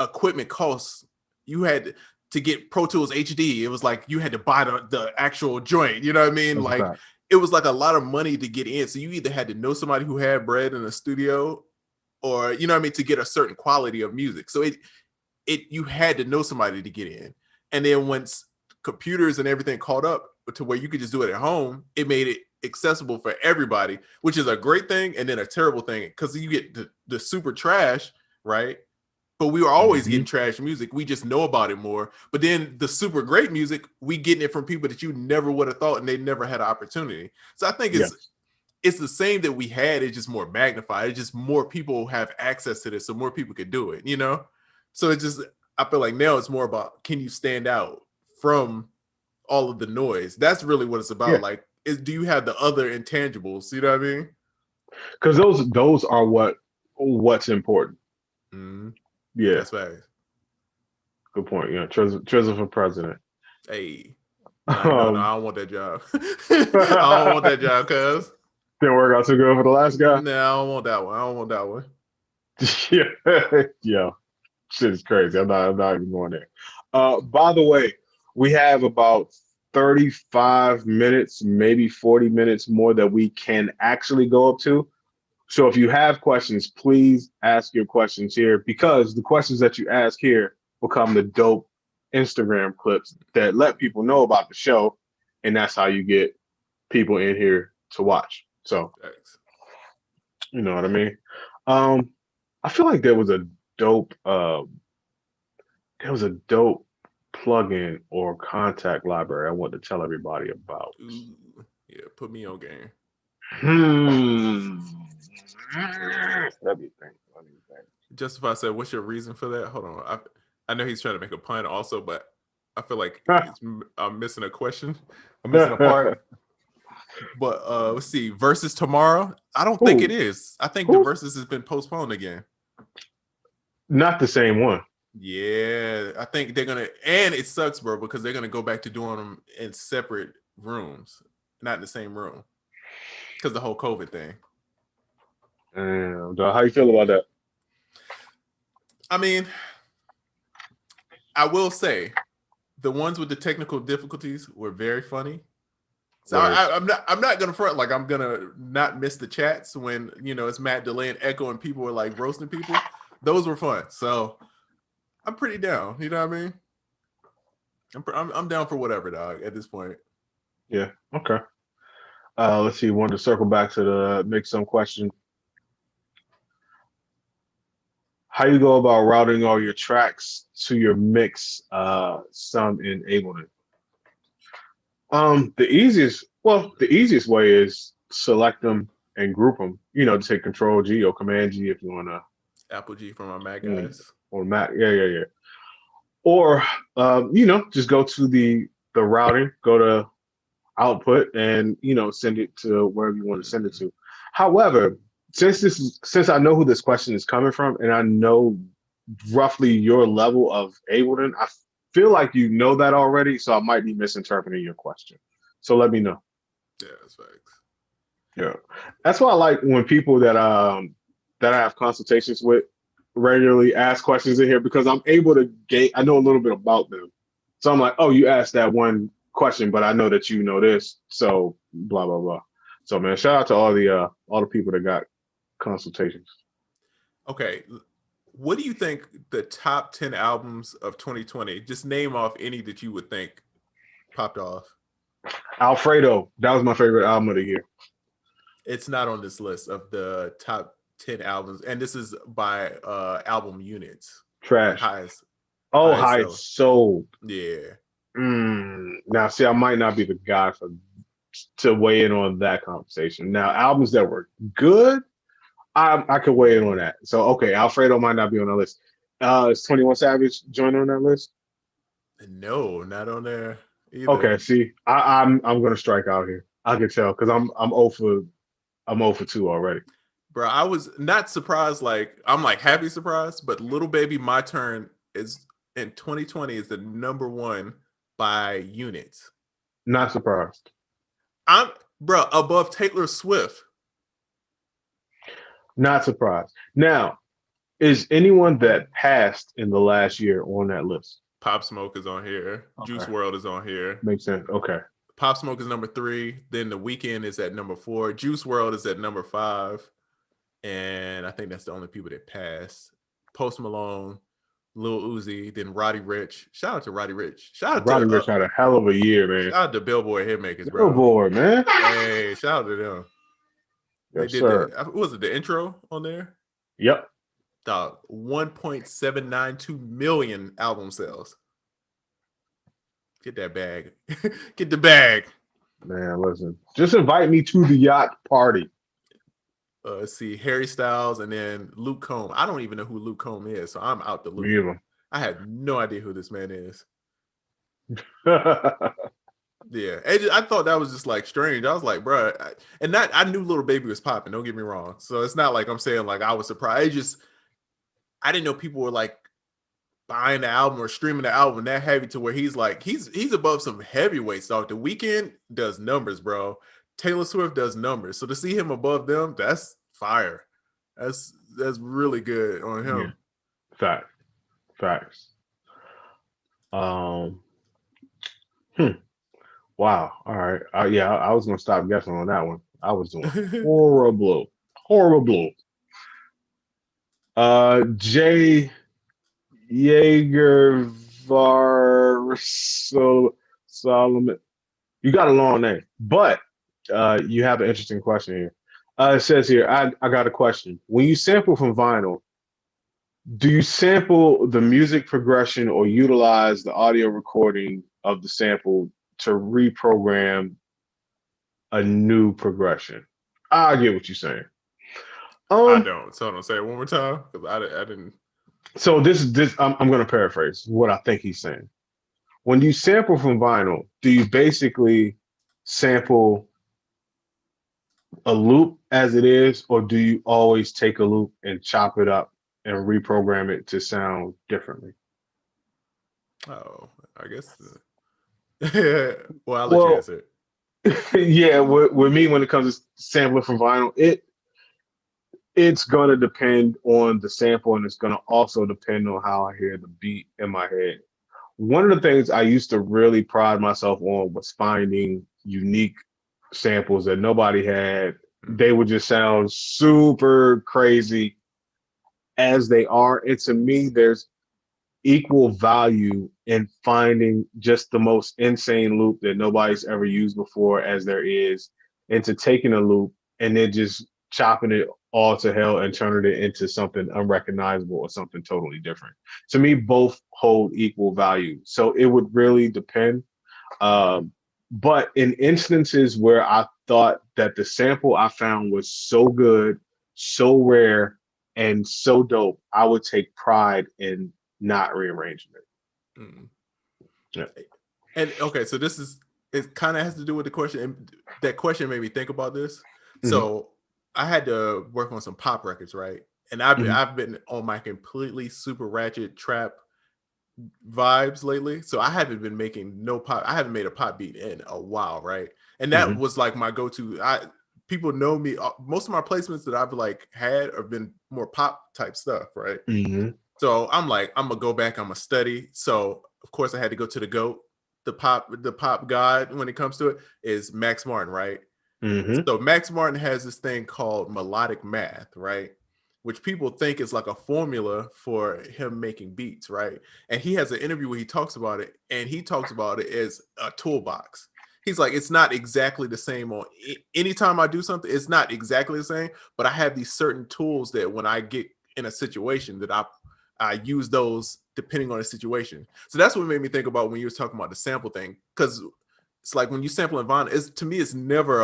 equipment costs. You had to get Pro Tools HD. It was like you had to buy the actual joint. You know what I mean? That's a Like fact. it was like a lot of money to get in. So you either had to know somebody who had bread in a studio, or you know what I mean, to get a certain quality of music. So it you had to know somebody to get in. And then once computers and everything caught up to where you could just do it at home, it made it accessible for everybody, which is a great thing and then a terrible thing because you get the super trash, right? But we were always Hmm. getting trash music. We just know about it more. But then the super great music, we getting it from people that you never would have thought and they never had an opportunity. So I think Yes. it's the same that we had. It's just more magnified. It's just more people have access to this, so more people could do it, you know? So it's just, I feel like now it's more about can you stand out from all of the noise? That's really what it's about. Yeah. Like, do you have the other intangibles? You know what I mean? Because those are what's important. Mm-hmm. Yeah. That's right. Good point. Yeah. Trezor for president. Hey, no, Um, I don't want that job. I don't want that job, cuz. didn't work out too good for the last guy. No, I don't want that one. I don't want that one. Yeah. Yeah. Shit is crazy. I'm not even going there. By the way, we have about 35 minutes, maybe 40 minutes more that we can actually go up to. So if you have questions, please ask your questions here because the questions that you ask here become the dope Instagram clips that let people know about the show. And that's how you get people in here to watch. So, Thanks. you know what I mean? Um, I feel like dope, there was a dope plugin or contact library I want to tell everybody about. Ooh, yeah, put me on game. Hmm. Let me think. Justify said, "What's your reason for that?" Hold on, I know he's trying to make a pun also, but I feel like I'm missing a question. I'm missing a part. But let's see. Versus tomorrow? I don't think it Who? is. I think the Who's versus has been postponed again. not the same one? Yeah, I think they're gonna, and it sucks, bro, because they're gonna go back to doing them in separate rooms, not in the same room, because the whole COVID thing. Damn, dog, how you feel about that? I mean, I will say the ones with the technical difficulties were very funny. So Word. I'm not gonna front like I'm gonna not miss the chats when it's Matt Delay and Echo and people were like roasting people. Those were fun. So I'm pretty down. You know what I mean? I'm down for whatever, dog. At this point. Yeah. Okay. Let's see. Wanted to circle back to the mix some question. How you go about routing all your tracks to your mix? Some in Ableton. The easiest way is select them and group them. Take Control G or Command G if you wanna, Apple G from our Mac you know, guys. or Mac. Yeah, yeah, yeah. Or just go to the routing, go to output, and send it to wherever you want to send it to. However, since I know who this question is coming from, and I know roughly your level of Ableton, I feel like you know that already, so I might be misinterpreting your question. So let me know. Yeah, that's facts. Yeah, that's why I like when people that I have consultations with regularly ask questions in here because I'm able to gauge. I know a little bit about them, so I'm like, oh, you asked that one question, but I know that you know this, so blah blah blah. So man, shout out to all the people that got consultations. Okay, what do you think the top 10 albums of 2020? Just name off any that you would think popped off. Alfredo, that was my favorite album of the year. It's not on this list of the top 10 albums, and this is by album units. Trash. Like highest highest sold. Yeah. Now, see, I might not be the guy to weigh in on that conversation. Now, albums that were good, I could weigh in on that. So, okay, Alfredo might not be on the list. Is 21 Savage joined on that list? No, not on there either. Okay, see, I'm gonna strike out here. I can tell because I'm 0 for 2 already. Bro, I was not surprised. Like, I'm like happy surprised, but Little Baby, My Turn is in 2020 is the #1 by units. Not surprised. I'm above Taylor Swift. Not surprised. Now, is anyone that passed in the last year on that list? Pop Smoke is on here. Okay. Juice WRLD is on here. Makes sense. Okay. Pop Smoke is #3. Then The Weeknd is at #4. Juice WRLD is at #5. And I think that's the only people that passed. Post Malone, Lil Uzi, then Roddy Ricch. Shout out to Roddy Ricch. Roddy Ricch had a hell of a year, man. Shout out to Billboard Hitmakers, bro. Billboard, man. Hey, shout out to them. Yes, sir. Was it the intro on there? Yep. Dog, 1.792 million album sales. Get that bag. Get the bag. Man, listen. Just invite me to the yacht party. Let's see, Harry Styles and then Luke Combs. I don't even know who Luke Combs is, so I'm out the loop. Me either. I had no idea who this man is. Yeah, I thought that was just like strange. I was like, bro, I knew Little Baby was popping. Don't get me wrong. So it's not like I'm saying like I was surprised. I didn't know people were like buying the album or streaming the album that heavy to where he's like he's above some heavyweights. Dog. The Weeknd does numbers, bro. Taylor Swift does numbers. So to see him above them, that's fire. That's really good on him. Yeah. Facts. Wow. All right. I was gonna stop guessing on that one. I was doing horrible. Jay Yeager Solomon. You got a long name, but you have an interesting question here. It says here, I got a question. When you sample from vinyl, do you sample the music progression or utilize the audio recording of the sample to reprogram a new progression? I get what you're saying. I don't. So don't say it one more time because I didn't. So this I'm going to paraphrase what I think he's saying. When you sample from vinyl, do you basically sample a loop as it is, or do you always take a loop and chop it up and reprogram it to sound differently? Oh, I guess. Well, I'll let you answer it. Yeah, with me, when it comes to sampling from vinyl, it's going to depend on the sample, and it's going to also depend on how I hear the beat in my head. One of the things I used to really pride myself on was finding unique samples that nobody had. They would just sound super crazy as they are. And to me, there's equal value in finding just the most insane loop that nobody's ever used before as there is, into taking a loop and then just chopping it all to hell and turning it into something unrecognizable or something totally different. To me, both hold equal value. So it would really depend. But in instances where I thought that the sample I found was so good, so rare, and so dope, I would take pride in not rearranging it. Yeah. And okay, so it kind of has to do with the question. And that question made me think about this. Mm-hmm. So I had to work on some pop records, right? And I've been on my completely super ratchet trap vibes lately. So I haven't been making I haven't made a pop beat in a while, right? And that was like my go-to. People know me. Most of my placements that I've like had have been more pop type stuff, right? Mm-hmm. So I'm like, I'm gonna go back, I'm gonna study. So of course I had to go to the GOAT, the pop god when it comes to it is Max Martin, right? Mm-hmm. So Max Martin has this thing called melodic math, right? Which people think is like a formula for him making beats, right? And he has an interview where he talks about it, and he talks about it as a toolbox. he's like, it's not exactly the same on anytime I do something, it's not exactly the same, but I have these certain tools that when I get in a situation that I use those depending on the situation. So that's what made me think about when you were talking about the sample thing, because it's like when you sample in vinyl, to me, it's never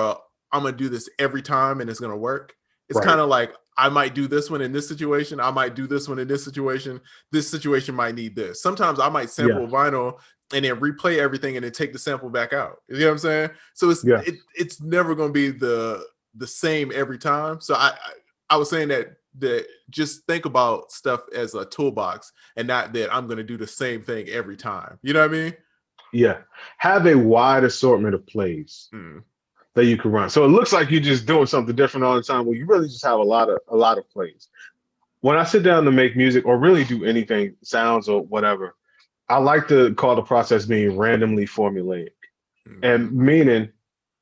I'm gonna do this every time and it's gonna work. It's kind of like I might do this one in this situation, I might do this one in this situation. This situation might need this. Sometimes I might sample vinyl and then replay everything and then take the sample back out. You know what I'm saying? So it's never gonna be the same every time. So I was saying that just think about stuff as a toolbox and not that I'm going to do the same thing every time. You know what I mean? Yeah. Have a wide assortment of plays that you can run. So it looks like you're just doing something different all the time. Well, you really just have a lot of plays. When I sit down to make music or really do anything, sounds or whatever, I like to call the process being randomly formulaic. And meaning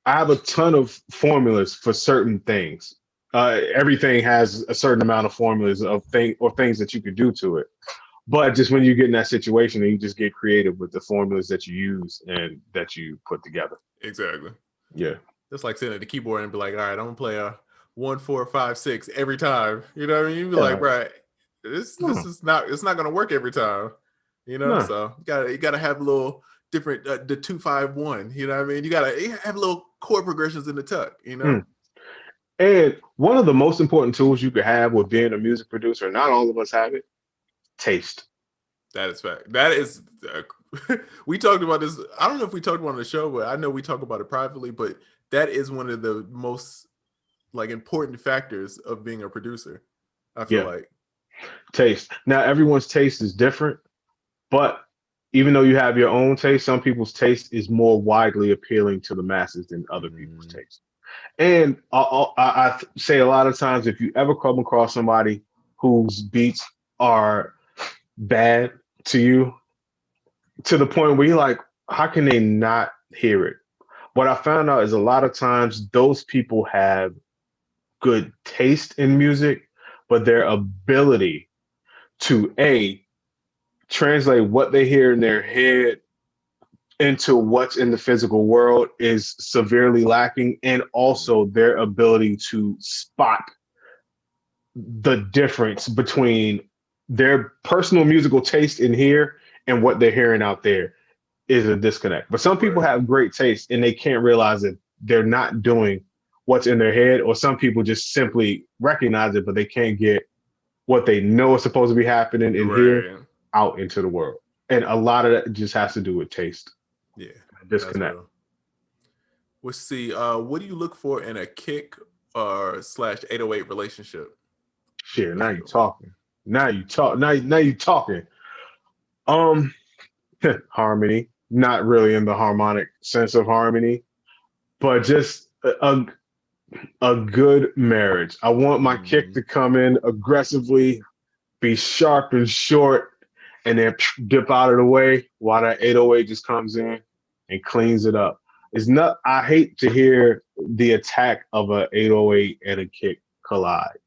I have a ton of formulas for certain things. Everything has a certain amount of formulas of things that you could do to it. But just when you get in that situation, you just get creative with the formulas that you use and that you put together. Exactly. Yeah. Just like sitting at the keyboard and be like, all right, I'm gonna play a 1, 4, 5, 6 every time. You know what I mean? You'd be like, right, this is not, it's not gonna work every time. You know, so you gotta have a little different the 2, 5, 1. You know what I mean? You gotta have little chord progressions in the tuck. You know. And one of the most important tools you could have with being a music producer, not all of us have it, taste. That is fact. That is, we talked about this. I don't know if we talked about it on the show, but I know we talk about it privately, but that is one of the most like important factors of being a producer. I feel like. Taste. Now, everyone's taste is different, but even though you have your own taste, some people's taste is more widely appealing to the masses than other people's taste. And I say a lot of times, if you ever come across somebody whose beats are bad to you, to the point where you're like, how can they not hear it? What I found out is a lot of times those people have good taste in music, but their ability to translate what they hear in their head into what's in the physical world is severely lacking, and also their ability to spot the difference between their personal musical taste in here and what they're hearing out there is a disconnect. But some people have great taste and they can't realize that they're not doing what's in their head, or some people just simply recognize it, but they can't get what they know is supposed to be happening in here out into the world. And a lot of that just has to do with taste. Yeah. Disconnect. Let's see. What do you look for in a kick or /808 relationship? Shit, now you're talking. Now you talking. Harmony. Not really in the harmonic sense of harmony, but just a good marriage. I want my kick to come in aggressively, be sharp and short, and then dip out of the way while that 808 just comes in and cleans it up. I hate to hear the attack of a 808 and a kick collide.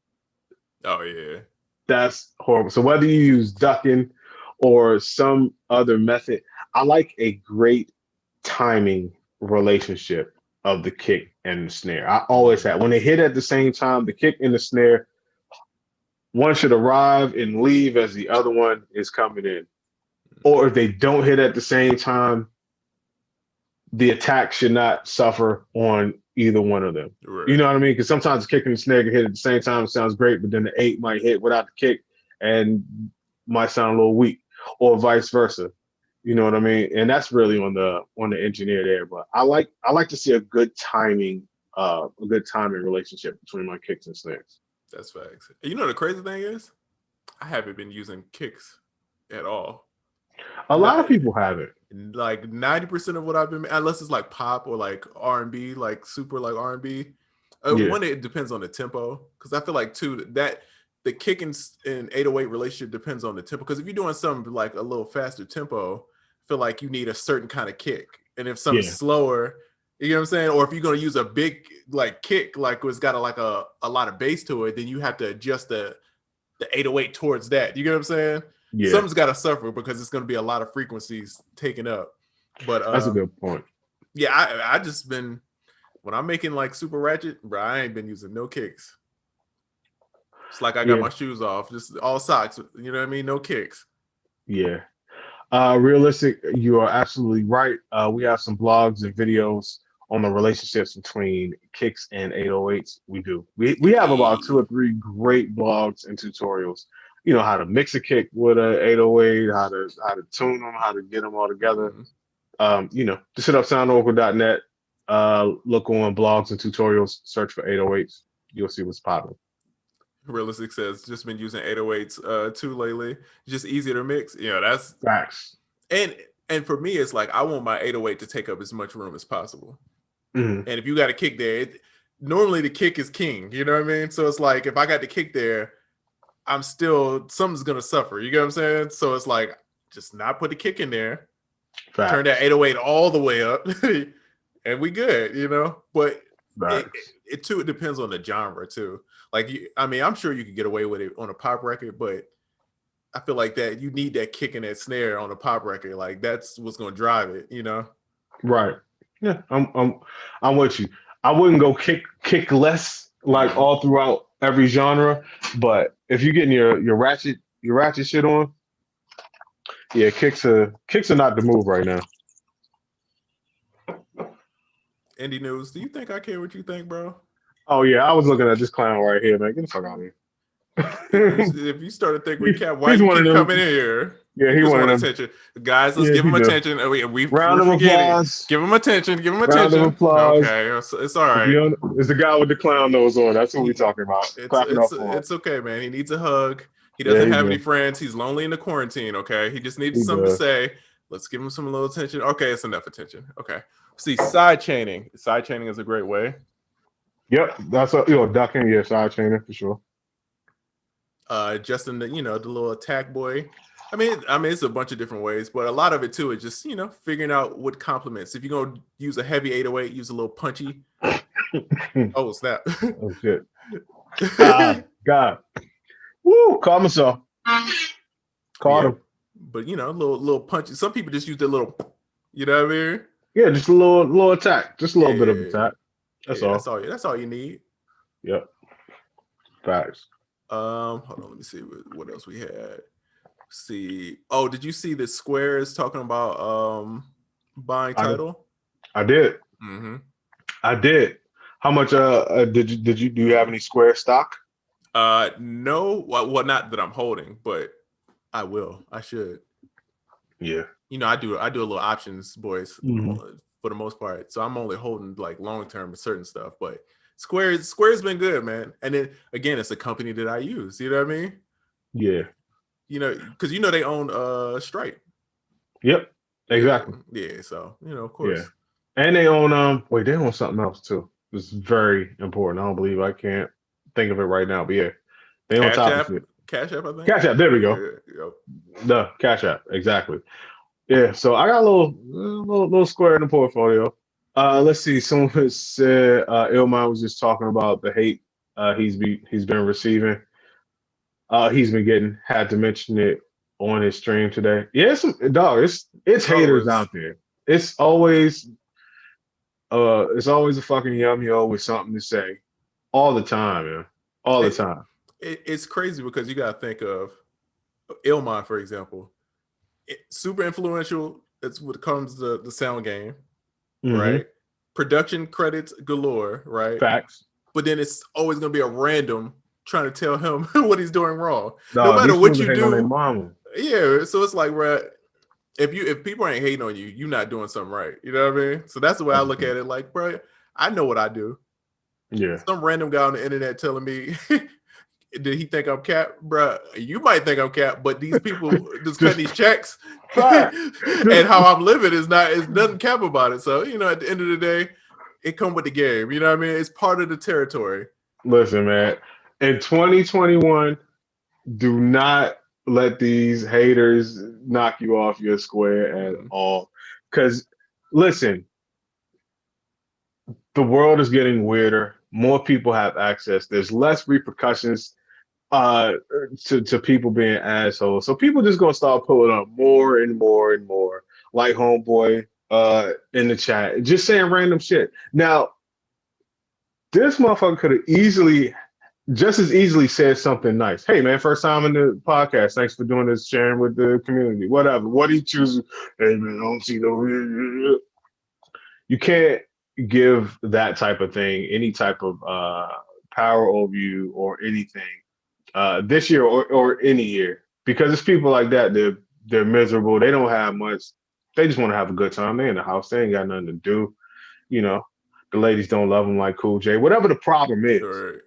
Oh yeah. That's horrible. So whether you use ducking or some other method, I like a great timing relationship of the kick and the snare. I always have. When they hit at the same time, the kick and the snare, one should arrive and leave as the other one is coming in. Or if they don't hit at the same time, the attack should not suffer on either one of them. Right. You know what I mean? Because sometimes the kick and the snare can hit at the same time. It sounds great, but then the 8 might hit without the kick and might sound a little weak, or vice versa. You know what I mean? And that's really on the engineer there. But I like to see a good timing relationship between my kicks and snares. That's facts. You know the crazy thing is, I haven't been using kicks at all. A lot of people haven't. Like 90% of what I've been, unless it's like pop or like R&B, like super like R&B. One, it depends on the tempo, because I feel like too that the kick and 808 relationship depends on the tempo. Because if you're doing something like a little faster tempo, I feel like you need a certain kind of kick, and if something's slower, you know what I'm saying, or if you're gonna use a big like kick, like it's got a lot of bass to it, then you have to adjust the 808 towards that. You get what I'm saying? Yeah. Something's got to suffer because it's going to be a lot of frequencies taken up. But that's a good point. Yeah, I just been when I'm making like super ratchet, bro. I ain't been using no kicks. It's like I got my shoes off, just all socks. You know what I mean? No kicks. Yeah. Realistic, you are absolutely right. We have some blogs and videos on the relationships between kicks and 808s. We do. We have about 2 or 3 great blogs and tutorials. You know how to mix a kick with a 808, how to tune them, how to get them all together. You know, just hit up SoundOracle.net. Look on blogs and tutorials. Search for 808s. You'll see what's popping. Realistic says just been using 808s too lately. Just easier to mix. You know, that's facts. And for me, it's like I want my 808 to take up as much room as possible. Mm-hmm. And if you got a kick there, normally the kick is king. You know what I mean? So it's like if I got the kick there, I'm still something's gonna suffer. You get what I'm saying? So it's like just not put the kick in there. Facts. Turn that 808 all the way up, and we good. You know, but it too depends on the genre too. Like, I mean, I'm sure you could get away with it on a pop record, but I feel like that you need that kick and that snare on a pop record. Like that's what's going to drive it, you know? Right. Yeah, I'm with you. I wouldn't go kick less like all throughout every genre, but if you're getting your ratchet shit on, yeah, kicks are not the move right now. Indie news. Do you think I care what you think, bro? Oh yeah, I was looking at this clown right here, man. Get the fuck out of here. If you start to think we cap, why you keep coming in here? Yeah, he wanted attention. Guys, let's give him attention. Round of applause. Give him attention. Give him attention. Round of applause. Okay, it's all right. It's the guy with the clown nose on. That's what we're talking about. It's okay, man. He needs a hug. He doesn't have any friends. He's lonely in the quarantine, okay? He just needs something to say. Let's give him some little attention. Okay, it's enough attention. Okay. See, side chaining. Side chaining is a great way. Yep, that's ducking. Yeah, side chaining for sure. Justin, the little attack boy. I mean, it's a bunch of different ways, but a lot of it too is just figuring out what complements. If you're gonna use a heavy 808, use a little punchy. Oh snap! Oh shit! God! Woo! Call myself. Caught him. But little punchy. Some people just use their little. You know what I mean? Yeah, just a little attack, just a little bit of attack. That's all. That's all you need. Yep. Facts. Hold on, let me see what else we had. See, oh, did you see the Square is talking about buying Tidal? I did. Mm-hmm. I did. How much do you have any Square stock? No. Well, not that I'm holding, but I will. I should. Yeah. I do a little options, boys, for the most part. So I'm only holding like long term certain stuff, but Square's been good, man. And then again, it's a company that I use. You know what I mean? Yeah. Because they own Stripe. Yep. Exactly. Yeah. So of course. Yeah. And they own they own something else too. It's very important. I don't believe I can't think of it right now, but yeah, they own top of it. Cash App, I think. Cash App. There we go. The Cash App. Exactly. Yeah. So I got a little Square in the portfolio. Let's see. Someone said Illmind was just talking about the hate he's been receiving. He's been getting. Had to mention it on his stream today. Yeah, it's haters out there. It's always a fucking yo with something to say all the time, man. All the time. It's crazy because you got to think of Illmind, for example. Super influential. It's what comes to the sound game, right? Production credits galore, right? Facts. But then it's always going to be a random trying to tell him what he's doing wrong. No matter what you do. Yeah, so it's like, bro, if people ain't hating on you, you're not doing something right. You know what I mean? So that's the way I look at it. Like, bro, I know what I do. Yeah. Some random guy on the internet telling me, did he think I'm cap? Bro, you might think I'm cap, but these people just cut these checks and how I'm living is nothing cap about it. So, at the end of the day, it come with the game. You know what I mean? It's part of the territory. Listen, man, in 2021, do not let these haters knock you off your square at all. Because, listen, the world is getting weirder. More people have access. There's less repercussions to people being assholes. So people just gonna start pulling up more and more and more. Like homeboy in the chat, just saying random shit. Now, this motherfucker could have just as easily said something nice. Hey man, first time in the podcast. Thanks for doing this, sharing with the community. Whatever. What do you choose? Hey man, I don't see no. You can't give that type of thing any type of power over you or anything this year or any year, because it's people like that. They're miserable. They don't have much. They just want to have a good time. They in the house. They ain't got nothing to do. You know, the ladies don't love them like Cool J. Whatever the problem is, Right.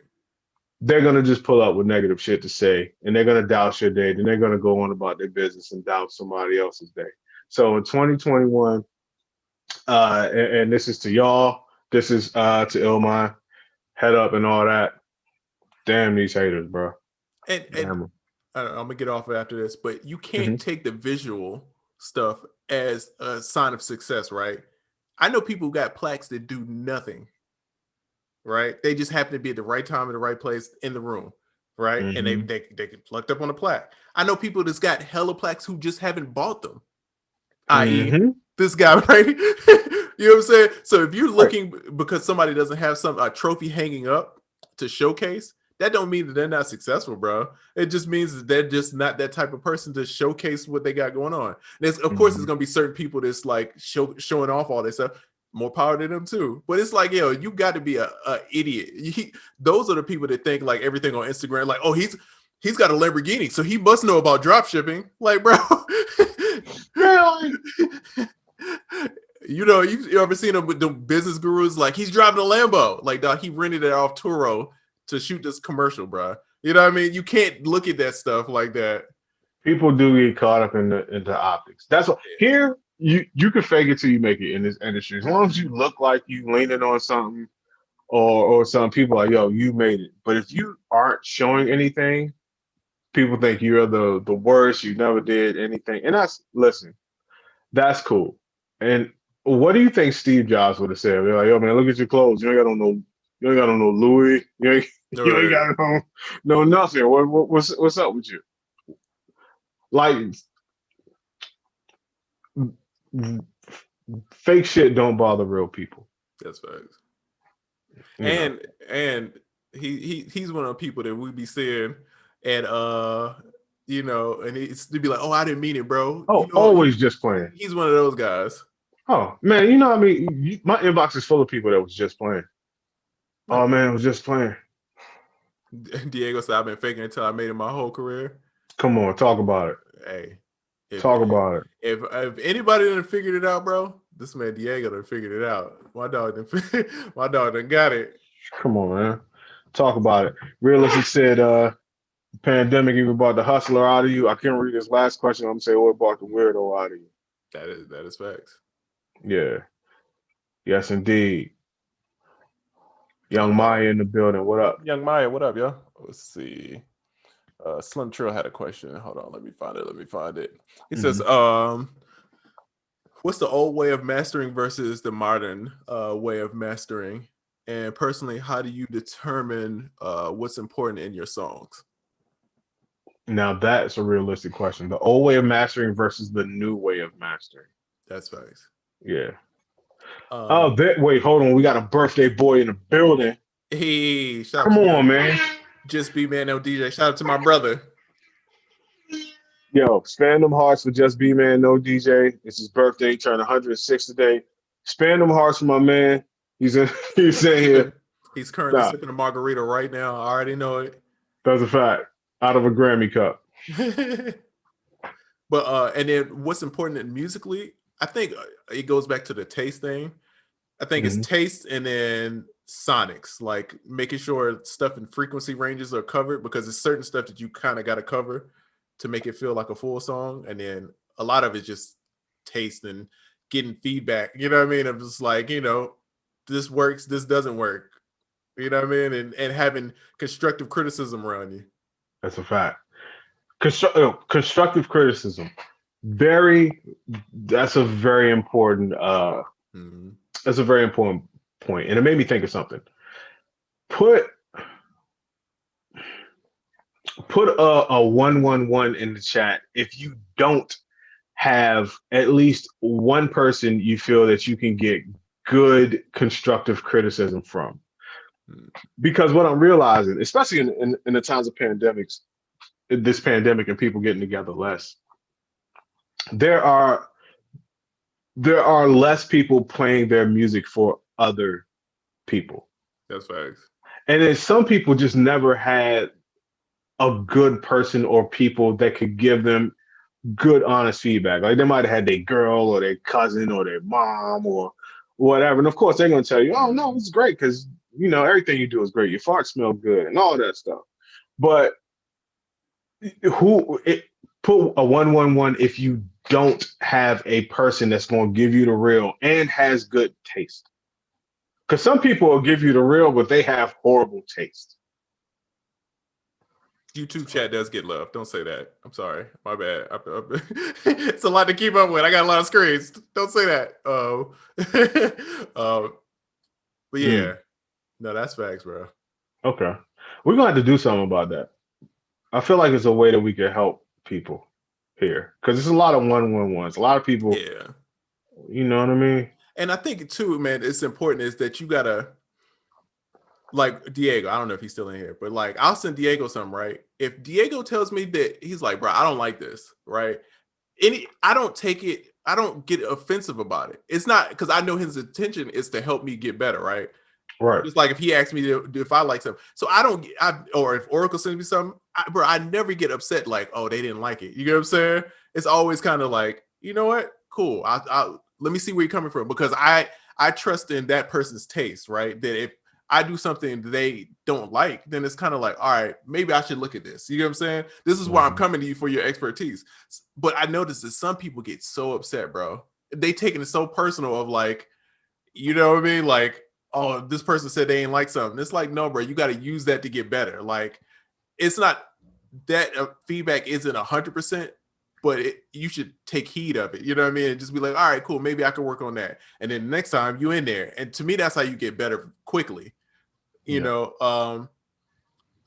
they're gonna just pull up with negative shit to say, and they're gonna douse your day. Then they're gonna go on about their business and douse somebody else's day. So in 2021, and this is to y'all. This is to Illmind, head up and all that. Damn these haters, bro. And I'm gonna get off after this, but you can't take the visual stuff as a sign of success, right? I know people who got plaques that do nothing, right? They just happen to be at the right time in the right place in the room, right? And they get plucked up on a plaque. I know people that's got hella plaques who just haven't bought them, i.e., this guy, right? You know what I'm saying? So if you're looking because somebody doesn't have a trophy hanging up to showcase, that don't mean that they're not successful, bro. It just means that they're just not that type of person to showcase what they got going on. Of course, there's gonna be certain people that's like showing off all this stuff. More power to them too. But it's like, yo, you got to be a idiot. Those are the people that think like everything on Instagram, like, oh, he's got a Lamborghini, so he must know about drop shipping. Like, bro. You know, you ever seen him with the business gurus? Like, he's driving a Lambo. Like, dog, he rented it off Turo to shoot this commercial, bro. You know what I mean? You can't look at that stuff like that. People do get caught up in the optics. That's what here you can fake it till you make it in this industry. As long as you look like you leaning on something or some people are like, yo, you made it. But if you aren't showing anything, people think you're the worst, you never did anything. And that's cool. And what do you think Steve Jobs would have said? They're like, yo, man, look at your clothes. You ain't got on no Louis. You ain't got no nothing. What's up with you? Like, fake shit don't bother real people. That's facts. And he's one of the people that we be seeing and you know, and it's to be like, oh, I didn't mean it, bro. Oh, you know, always just playing. He's one of those guys. Oh man, you know what I mean? My inbox is full of people that was just playing. Oh man, it was just playing. Diego said, I've been faking until I made it my whole career. Come on, talk about it. Hey, talk about it. If anybody done figured it out, bro, this man Diego done figured it out. My dog done got it. Come on, man. Talk about it. Realistic said, pandemic even brought the hustler out of you. I can't read this last question. I'm gonna say what brought the weirdo out of you. That is facts. Yeah. Yes, indeed. Young Maya in the building. What up? Young Maya, what up, yo? Let's see. Slim Trill had a question. Hold on, let me find it. He says, what's the old way of mastering versus the modern way of mastering? And personally, how do you determine what's important in your songs? Now that's a realistic question. The old way of mastering versus the new way of mastering. That's facts. Yeah. Wait, hold on. We got a birthday boy in the building. Hey, come on, man. Just Be Man, no DJ. Shout out to my brother. Yo, span them hearts for Just Be Man, no DJ. It's his birthday. He turned 106 today. Span them hearts for my man. He's in here. He's currently sipping a margarita right now. I already know it. That's a fact. Out of a Grammy cup. But and then what's important musically, I think it goes back to the taste thing. I think it's taste and then sonics, like making sure stuff in frequency ranges are covered, because it's certain stuff that you kind of got to cover to make it feel like a full song. And then a lot of it's just taste and getting feedback. You know what I mean? I'm just like, you know, this works, this doesn't work. You know what I mean? And having constructive criticism around you. That's a fact. Constructive criticism. That's a very important that's a very important point. And it made me think of something. Put a 111 in the chat if you don't have at least one person you feel that you can get good constructive criticism from. Because what I'm realizing, especially in the times of pandemics, this pandemic and people getting together less, there are less people playing their music for other people. That's facts. And then some people just never had a good person or people that could give them good, honest feedback. Like they might have had their girl or their cousin or their mom or whatever. And of course, they're going to tell you, oh, no, it's great because, you know, everything you do is great. Your farts smell good and all that stuff. But put a 111 if you don't have a person that's going to give you the real and has good taste. Because some people will give you the real, but they have horrible taste. YouTube chat does get love. Don't say that. I'm sorry. My bad. It's a lot to keep up with. I got a lot of screens. Don't say that. But yeah. No, that's facts, bro. Okay. We're going to have to do something about that. I feel like it's a way that we can help people here. Because there's a lot of 111s. A lot of people, you know what I mean? And I think, too, man, it's important is that you got to, like Diego, I don't know if he's still in here, but like I'll send Diego something, right? If Diego tells me that he's like, bro, I don't like this, right? I don't take it, I don't get offensive about it. It's not because I know his intention is to help me get better, right? Right. It's like if he asks me if I like something. So or if Oracle sends me something, bro, I never get upset like, oh, they didn't like it. You get what I'm saying? It's always kind of like, you know what? Cool. Let me see where you're coming from because I trust in that person's taste, right? That if I do something they don't like, then it's kind of like, all right, maybe I should look at this. You know what I'm saying? This is why I'm coming to you for your expertise. But I noticed that some people get so upset, bro. They taking it so personal of like, you know what I mean? Like, oh, this person said they ain't like something. It's like, no, bro, you got to use that to get better. Like, it's not that feedback isn't 100%, but you should take heed of it. You know what I mean? And just be like, all right, cool. Maybe I can work on that. And then next time you in there. And to me, that's how you get better quickly. You know,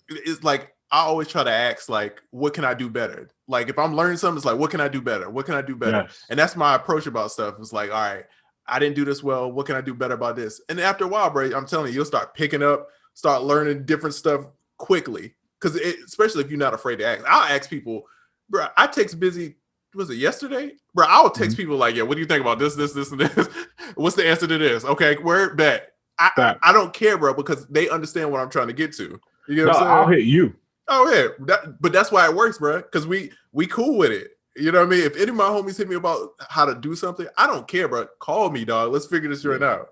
it's like I always try to ask, like, what can I do better? Like, if I'm learning something, it's like, what can I do better? What can I do better? Yes. And that's my approach about stuff. It's like, all right, I didn't do this well. What can I do better about this? And after a while, bro, I'm telling you, you'll start picking up, start learning different stuff quickly. Because especially if you're not afraid to ask. I'll ask people, bro, I text Busy, was it yesterday? Bro, I will text people like, yeah, what do you think about this, and this? What's the answer to this? Okay, word bet. I don't care, bro, because they understand what I'm trying to get to. You know what I'm saying? I'll hit you. Oh, yeah. But that's why it works, bro, because we cool with it. You know what I mean? If any of my homies hit me about how to do something, I don't care, bro. Call me, dog. Let's figure this right out.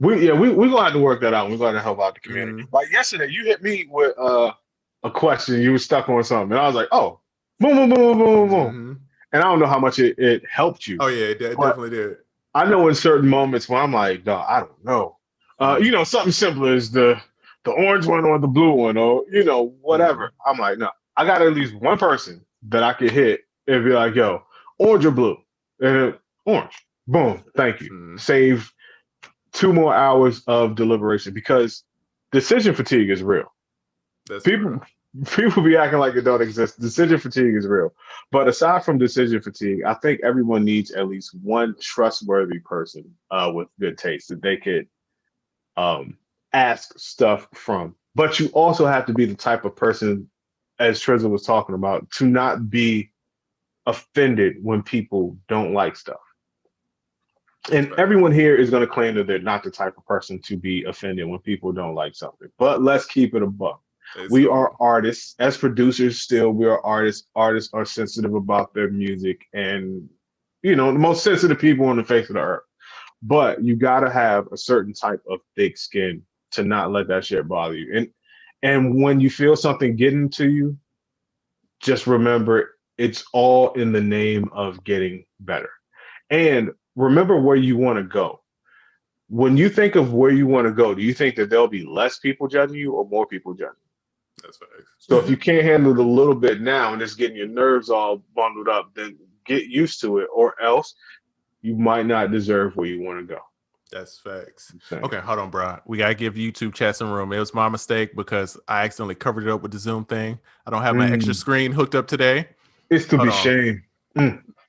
We're going to have to work that out. We're going to help out the community. Like yesterday, you hit me with a question. You were stuck on something. And I was like, oh, boom, boom, boom, boom, boom. And I don't know how much it helped you. Oh, yeah, it definitely did. I know in certain moments when I'm like, dog, I don't know. You know, something simple as the orange one or the blue one or, you know, whatever. I'm like, no, I got at least one person that I could hit and be like, yo, orange or blue? And orange. Boom. Thank you. Save 2 more hours of deliberation because decision fatigue is real. People be acting like it don't exist. Decision fatigue is real. But aside from decision fatigue, I think everyone needs at least one trustworthy person with good taste that they could ask stuff from. But you also have to be the type of person, as Triza was talking about, to not be offended when people don't like stuff. And everyone here is going to claim that they're not the type of person to be offended when people don't like something. But let's keep it a buck. We are artists. As producers, still, we are artists. Artists are sensitive about their music and, you know, the most sensitive people on the face of the earth. But you got to have a certain type of thick skin to not let that shit bother you. And when you feel something getting to you, just remember it's all in the name of getting better. And remember where you want to go. When you think of where you want to go, do you think that there'll be less people judging you or more people judging you? That's right. So if you can't handle it a little bit now and it's getting your nerves all bundled up, then get used to it, or else you might not deserve where you want to go. That's facts. Okay, hold on, bro. We gotta give YouTube chat some room. It was my mistake because I accidentally covered it up with the Zoom thing. I don't have my extra screen hooked up today. It's to be shamed.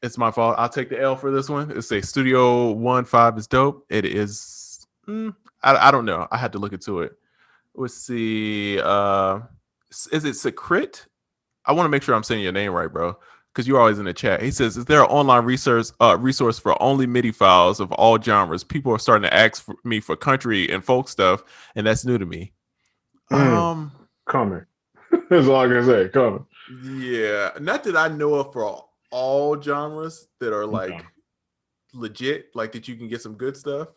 It's my fault. I'll take the L for this one. It's a Studio 1.5 is dope. It is. I don't know. I had to look into it. Let's see. Is it Secret? I want to make sure I'm saying your name right, bro, because you're always in the chat. He says, "Is there an online resource for only MIDI files of all genres? People are starting to ask me for country and folk stuff, and that's new to me." Coming. That's all I can say. Coming. Yeah, not that I know of for all genres that are like legit, like that you can get some good stuff.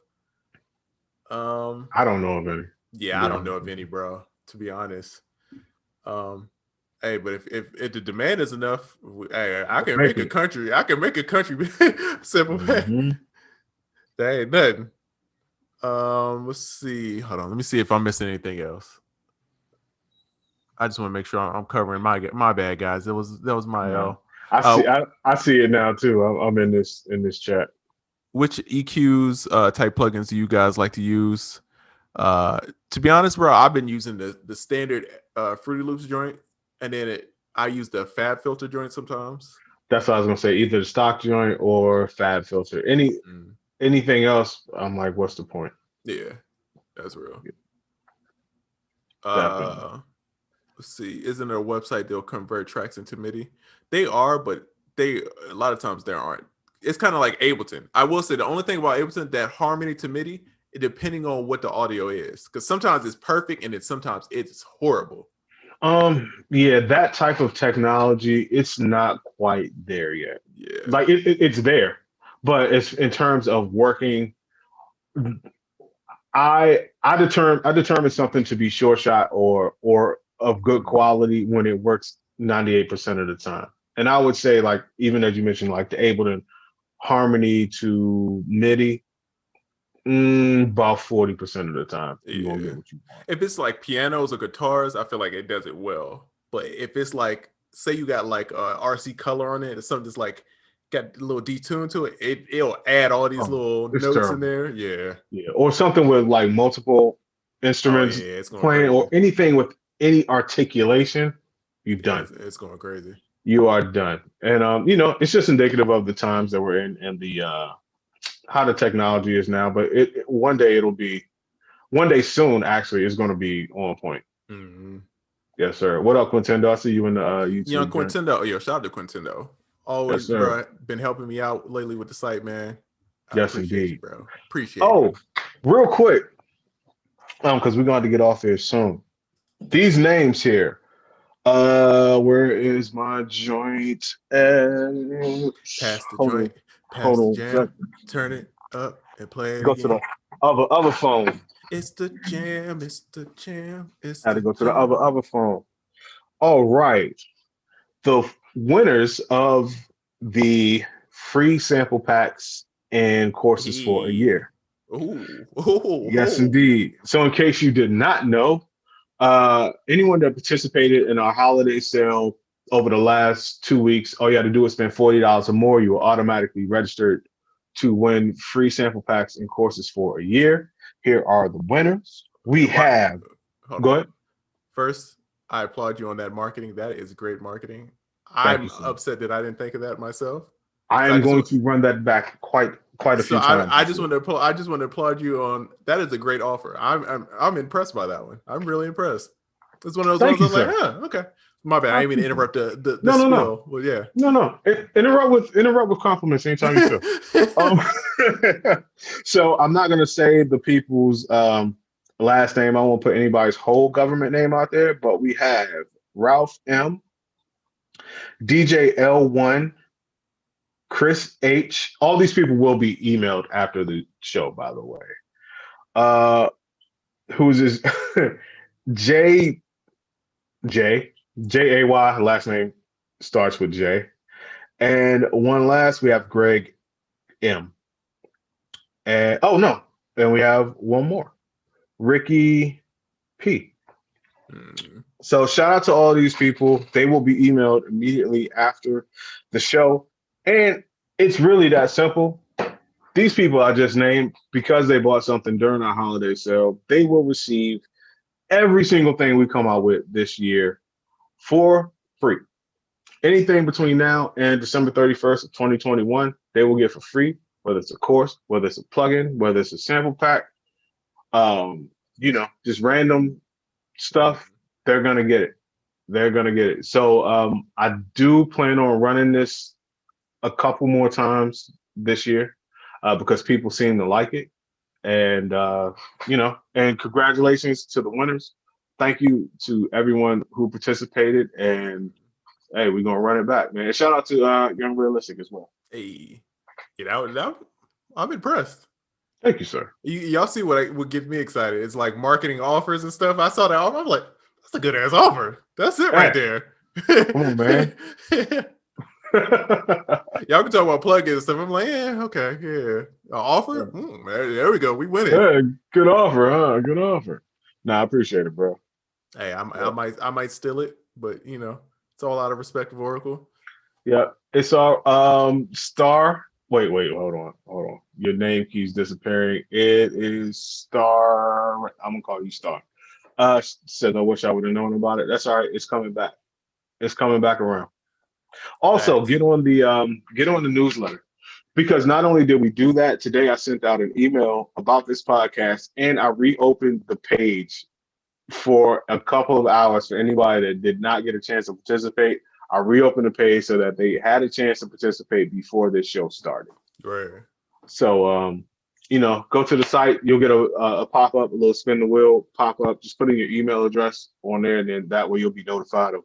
I don't know of any. Yeah, I don't know of any, bro. To be honest. Hey, but if the demand is enough, hey, I can make a country. I can make a country simple. That ain't nothing. Let's see. Hold on. Let me see if I'm missing anything else. I just want to make sure I'm covering my bad, guys. That was my L. I see it now too. I'm in this chat. Which EQs type plugins do you guys like to use? To be honest, bro, I've been using the standard Fruity Loops joint, and then I use the Fab Filter joint sometimes. That's what I was gonna say. Either the stock joint or Fab Filter. Anything else, I'm like, what's the point? Yeah, that's real. Let's see. Isn't there a website they'll convert tracks into MIDI? They are, but a lot of times there aren't. It's kind of like Ableton. I will say the only thing about Ableton, that harmony to MIDI, depending on what the audio is, because sometimes it's perfect and sometimes it's horrible. Yeah, that type of technology, it's not quite there yet. Yeah, like it's there, but it's in terms of working. I determine something to be sure shot or of good quality when it works 98% of the time. And I would say, like, even as you mentioned, like the Ableton harmony to MIDI, about 40% of the time you won't get what you want. If it's like pianos or guitars, I feel like it does it well. But if it's like, say you got like RC color on it, or something that's like got a little detune to it, it'll add all these little notes terrible in there. Yeah. Or something with like multiple instruments playing, or anything with any articulation, you're done. It's going crazy. You are done. And it's just indicative of the times that we're in and the how the technology is now. But one day soon, actually, it's going to be on point. Yes, sir. What up, Quintendo? I see you in the YouTube. Young Quintendo. Yo, shout out to Quintendo. Always, yes, bro, been helping me out lately with the site, man. Yes, indeed, you, bro. Appreciate it. Real quick, because we're going to get off here soon. These names here. Where is my joint? Pass the joint. Pass the jam. Turn it up and play it. Go to the other phone. It's the jam. It's the jam. Had to go to the other phone. All right. The winners of the free sample packs and courses for a year. Yes, indeed. So in case you did not know, anyone that participated in our holiday sale over the last 2 weeks, all you had to do is spend $40 or more. You were automatically registered to win free sample packs and courses for a year. Here are the winners. We have. Go ahead. First, I applaud you on that marketing. That is great marketing. I'm upset that I didn't think of that myself. I am going to run that back quite a few times. I just want to applaud you on that. Is a great offer. I'm impressed by that one. I'm really impressed. It's one of those ones I'm like, okay. My bad. I didn't mean to interrupt the no, spiel. No. Well, yeah. No. Interrupt with compliments anytime you feel. So I'm not gonna say the people's last name. I won't put anybody's whole government name out there, but we have Ralph M, DJ L1, Chris H. All these people will be emailed after the show, by the way. Who's this? J A Y, last name starts with J. And one last, we have Greg M. And and we have one more, Ricky P. So shout out to all these people. They will be emailed immediately after the show. And it's really that simple. These people I just named, because they bought something during our holiday sale, they will receive every single thing we come out with this year for free. anything between now and December 31st of 2021, they will get for free, whether it's a course, whether it's a plugin, whether it's a sample pack, just random stuff, they're going to get it. They're going to get it. So I do plan on running this a couple more times this year because people seem to like it. And, and congratulations to the winners. Thank you to everyone who participated. And, hey, we're going to run it back, man. And shout out to Young Realistic as well. Hey, I'm impressed. Thank you, sir. Y'all see what would get me excited? It's like marketing offers and stuff. I saw that offer. I'm like, that's a good ass offer. That's it right there. Come on, man. Y'all can talk about plugins and stuff. I'm like, yeah, okay, yeah. Offer? There we go. We win it. Yeah, good offer, huh? Good offer. Nah, I appreciate it, bro. Hey, I might steal it, but it's all out of respect of Oracle. Yeah, it's our Star. Wait, hold on. Your name keeps disappearing. It is Star. I'm gonna call you Star. Said I wish I would have known about it. That's all right. It's coming back. It's coming back around. Also, Thanks. get on the newsletter, because not only did we do that today, I sent out an email about this podcast, and I reopened the page for a couple of hours for anybody that did not get a chance to participate. I reopened the page so that they had a chance to participate before this show started. Right. So, go to the site. You'll get a pop-up, a little spin the wheel pop-up. Just put in your email address on there, and then that way you'll be notified of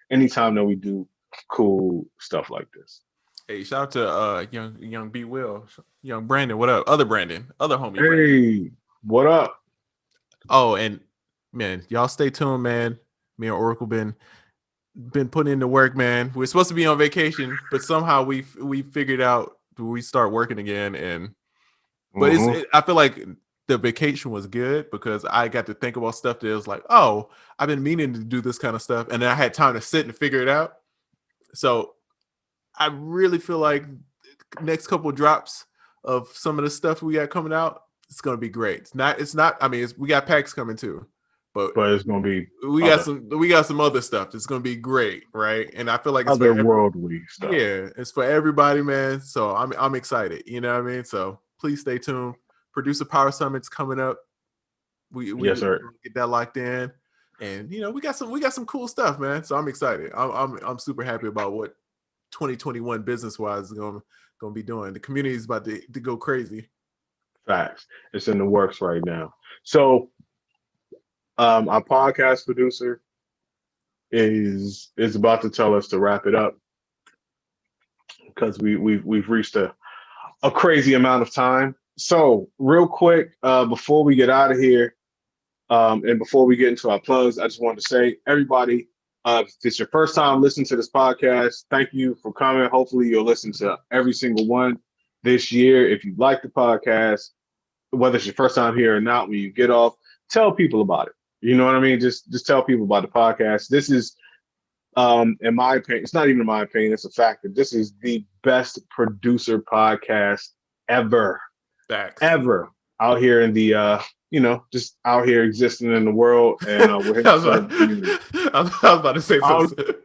anytime that we do cool stuff like this. Hey, shout out to young B Will, young Brandon. What up? Other Brandon, other homie. Hey, Brandon. What up? Oh, and man, y'all stay tuned, man. Me and Oracle been putting in the work, man. We're supposed to be on vacation, but somehow we figured out we start working again, but I feel like the vacation was good because I got to think about stuff that was like, oh, I've been meaning to do this kind of stuff, and then I had time to sit and figure it out. So I really feel like next couple of drops of some of the stuff we got coming out, it's gonna be great. It's not. I mean, we got packs coming too. But it's gonna be we got some other stuff that's gonna be great, right? And I feel like it's otherworldly stuff. Yeah, it's for everybody, man. So I'm excited. You know what I mean? So please stay tuned. Producer Power Summit's coming up. We yes, sir. Get that locked in, and we got some cool stuff, man. So I'm excited. I'm super happy about what 2021 business wise is gonna be doing. The community is about to go crazy. Facts. It's in the works right now. So. Our podcast producer is about to tell us to wrap it up because we've reached a crazy amount of time. So real quick, before we get out of here, and before we get into our plugs, I just wanted to say, everybody, if it's your first time listening to this podcast, thank you for coming. Hopefully you'll listen to every single one this year. If you like the podcast, whether it's your first time here or not, when you get off, tell people about it. You know what I mean? Just tell people about the podcast. This is, in my opinion, it's not even in my opinion, it's a fact that this is the best producer podcast ever. Facts. Ever out here in the, just out here existing in the world. And we're here to serve the community. I was about to say something.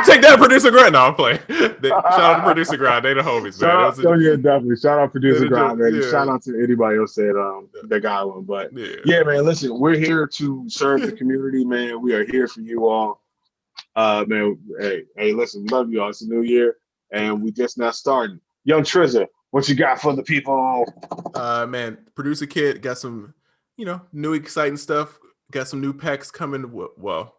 Take that, Producer Grind. No, I'm playing. Shout out to Producer Grind. They the homies, man. Definitely. Shout out Producer Grind, man. Yeah. Shout out to anybody else that got one. But yeah, man, listen, we're here to serve the community, man. We are here for you all. Man, hey, listen, love you all. It's a new year, and we just not starting. Young Triza, what you got for the people? Man, Producer Kid got some, new exciting stuff. Got some new packs coming. Well,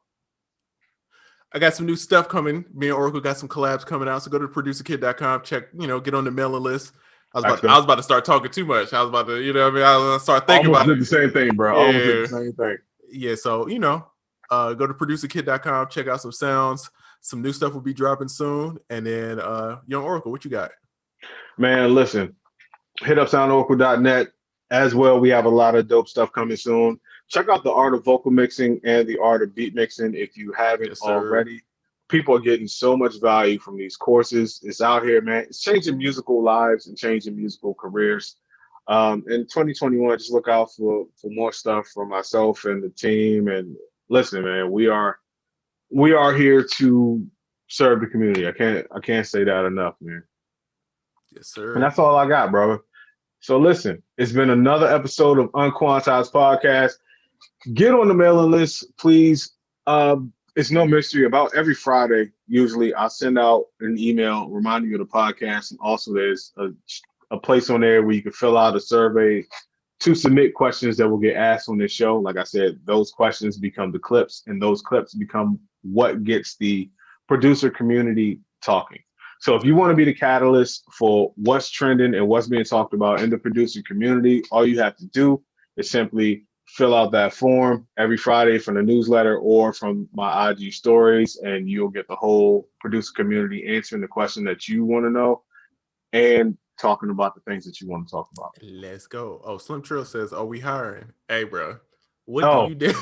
I got some new stuff coming. Me and Oracle got some collabs coming out. So go to producerkid.com, check, get on the mailing list. I was about to start talking too much. I was about to, I was going to start thinking about it. Almost did the same thing, bro. Yeah. Almost did the same thing. Yeah, so, go to producerkid.com, check out some sounds. Some new stuff will be dropping soon. And then, Young Oracle, what you got? Man, listen, hit up SoundOracle.net as well. We have a lot of dope stuff coming soon. Check out the art of vocal mixing and the art of beat mixing if you haven't already. People are getting so much value from these courses. It's out here, man. It's changing musical lives and changing musical careers. In 2021, just look out for more stuff from myself and the team. And listen, man, we are here to serve the community. I can't say that enough, man. Yes, sir. And that's all I got, brother. So listen, it's been another episode of UnQuantized Podcast. Get on the mailing list, please. It's no mystery. About every Friday, usually, I'll send out an email reminding you of the podcast. And also, there's a place on there where you can fill out a survey to submit questions that will get asked on this show. Like I said, those questions become the clips, and those clips become what gets the producer community talking. So if you want to be the catalyst for what's trending and what's being talked about in the producer community, all you have to do is simply fill out that form every Friday from the newsletter or from my IG stories, and you'll get the whole producer community answering the question that you want to know and talking about the things that you want to talk about. Let's go. Oh, Slim Trill says, "Are we hiring?" Hey, bro, what do you do?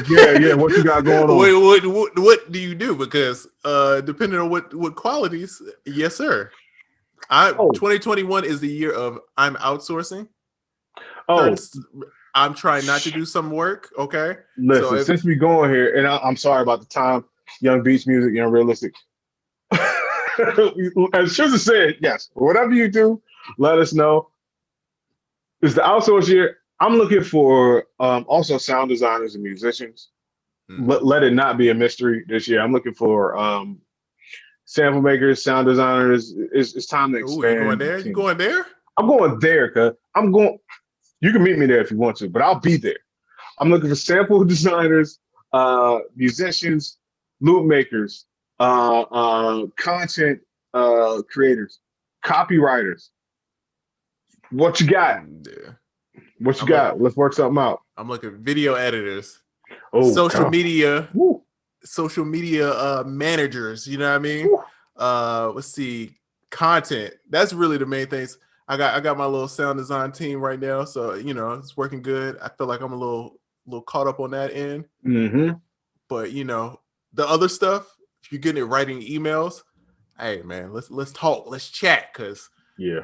yeah. What you got going on? What do you do? Because depending on what qualities, yes, sir. 2021 is the year of I'm outsourcing. I'm trying not to do some work. Okay. Listen, since we going here, and I'm sorry about the time. Young Beats Music, Young Realistic. As Shizza said, yes. Whatever you do, let us know. It's the outsource year. I'm looking for also sound designers and musicians. Let it not be a mystery this year. I'm looking for sample makers, sound designers. It's time to expand. You going there? You going there? I'm going there, cuz I'm going. You can meet me there if you want to, but I'll be there. I'm looking for sample designers, musicians, loop makers, content creators, copywriters. What you got? Yeah. What you got? Let's work something out. I'm looking at video editors, social media managers. You know what I mean? Let's see, content. That's really the main things. I got my little sound design team right now, so it's working good. I feel like I'm a little caught up on that end. Mm-hmm. But the other stuff, if you're getting it writing emails, hey man, let's talk, let's chat, because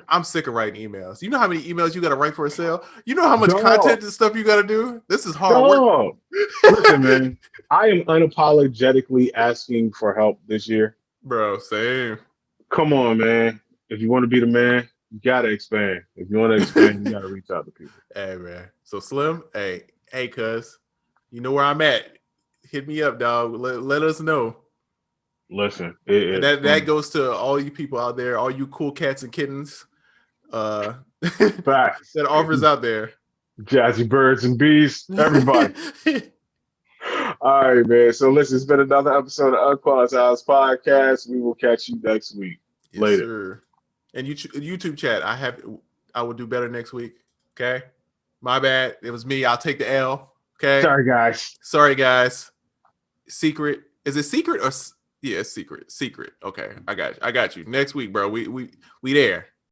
I'm sick of writing emails. You know how many emails you got to write for a sale? You know how much content and stuff you got to do? This is hard work. Listen, man, I am unapologetically asking for help this year. Bro, same. Come on, man. If you want to be the man, you got to expand. If you want to expand, you got to reach out to people. Hey, man. So, Slim, hey, cuz, you know where I'm at. Hit me up, dog. Let us know. Listen, that goes to all you people out there, all you cool cats and kittens. Facts. That offers out there. Jazzy birds and bees, everybody. All right, man. So listen, it's been another episode of UnQuantized Podcast. We will catch you next week. Yes, later. Sir. And YouTube chat, I will do better next week. Okay. My bad. It was me. I'll take the L. Okay. Sorry, guys. Secret. Is it secret or? Yeah, secret. Okay. I got you. Next week, bro. We there.